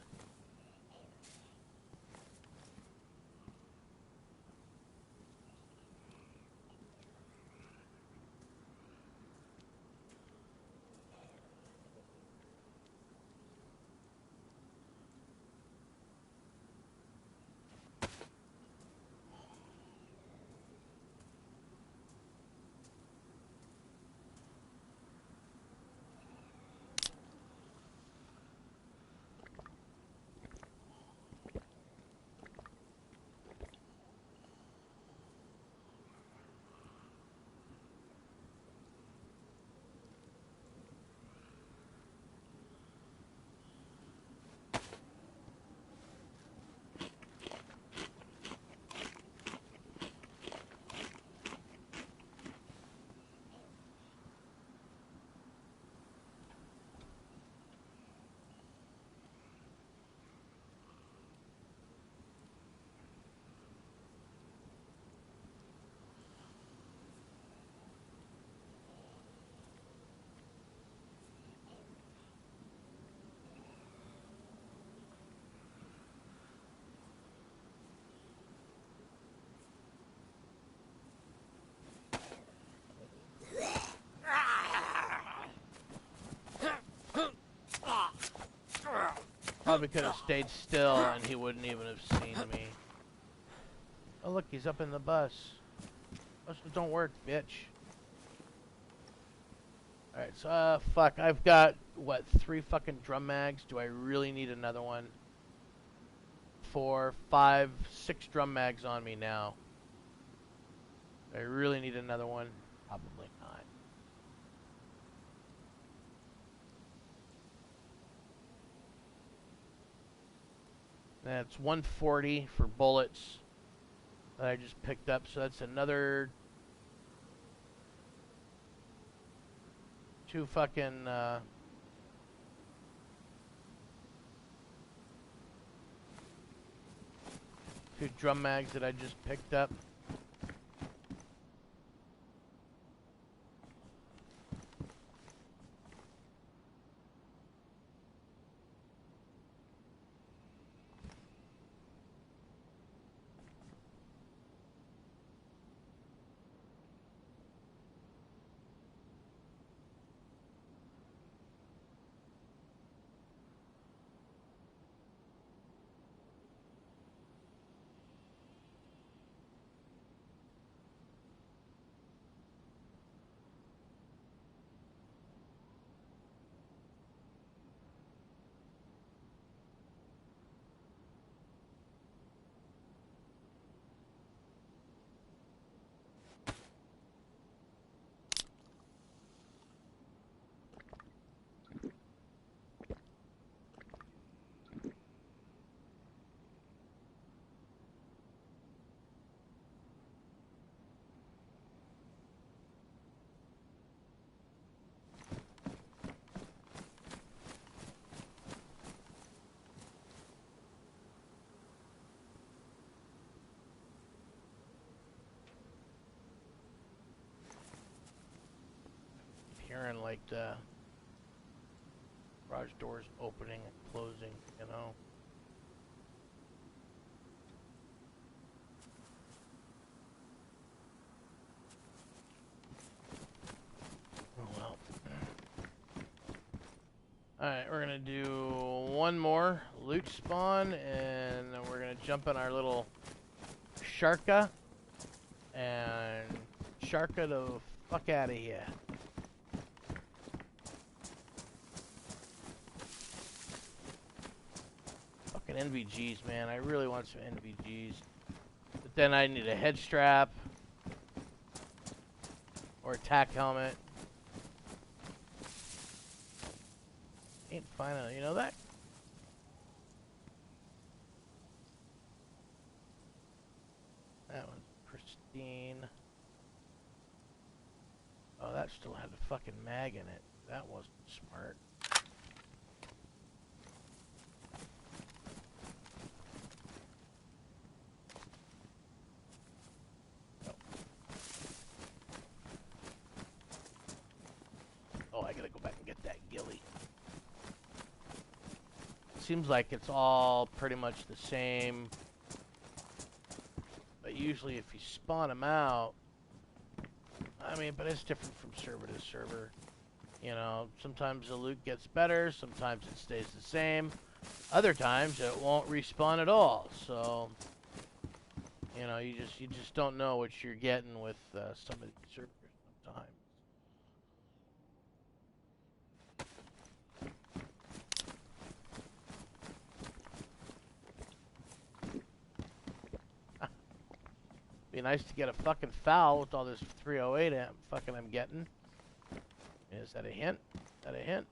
Probably could have stayed still and he wouldn't even have seen me. Oh look, he's up in the bus. Those don't work, bitch. Alright, so, fuck. I've got, what, 3 fucking drum mags? Do I really need another one? 4, 5, 6 drum mags on me now. Do I really need another one? Probably not. That's 140 for bullets that I just picked up, so that's another 2 fucking, 2 drum mags that I just picked up. Hearing like the garage doors opening and closing, you know. Oh well. Alright, we're gonna do one more loot spawn, and then we're gonna jump in our little Sharka and Sharka the fuck out of here. Fucking NVGs, man. I really want some NVGs. But then I need a head strap or a tack helmet. Ain't finding, you know that? That one's pristine. Oh, that still had a fucking mag in it. That wasn't smart. Oh, I gotta go back and get that ghillie. Seems like it's all pretty much the same. But usually if you spawn them out, I mean, but it's different from server to server. You know, sometimes the loot gets better, sometimes it stays the same. Other times it won't respawn at all. So, you know, you just don't know what you're getting with some of these servers sometimes. Be nice to get a fucking foul with all this 308 amp fucking I'm getting. Is that a hint? Is that a hint?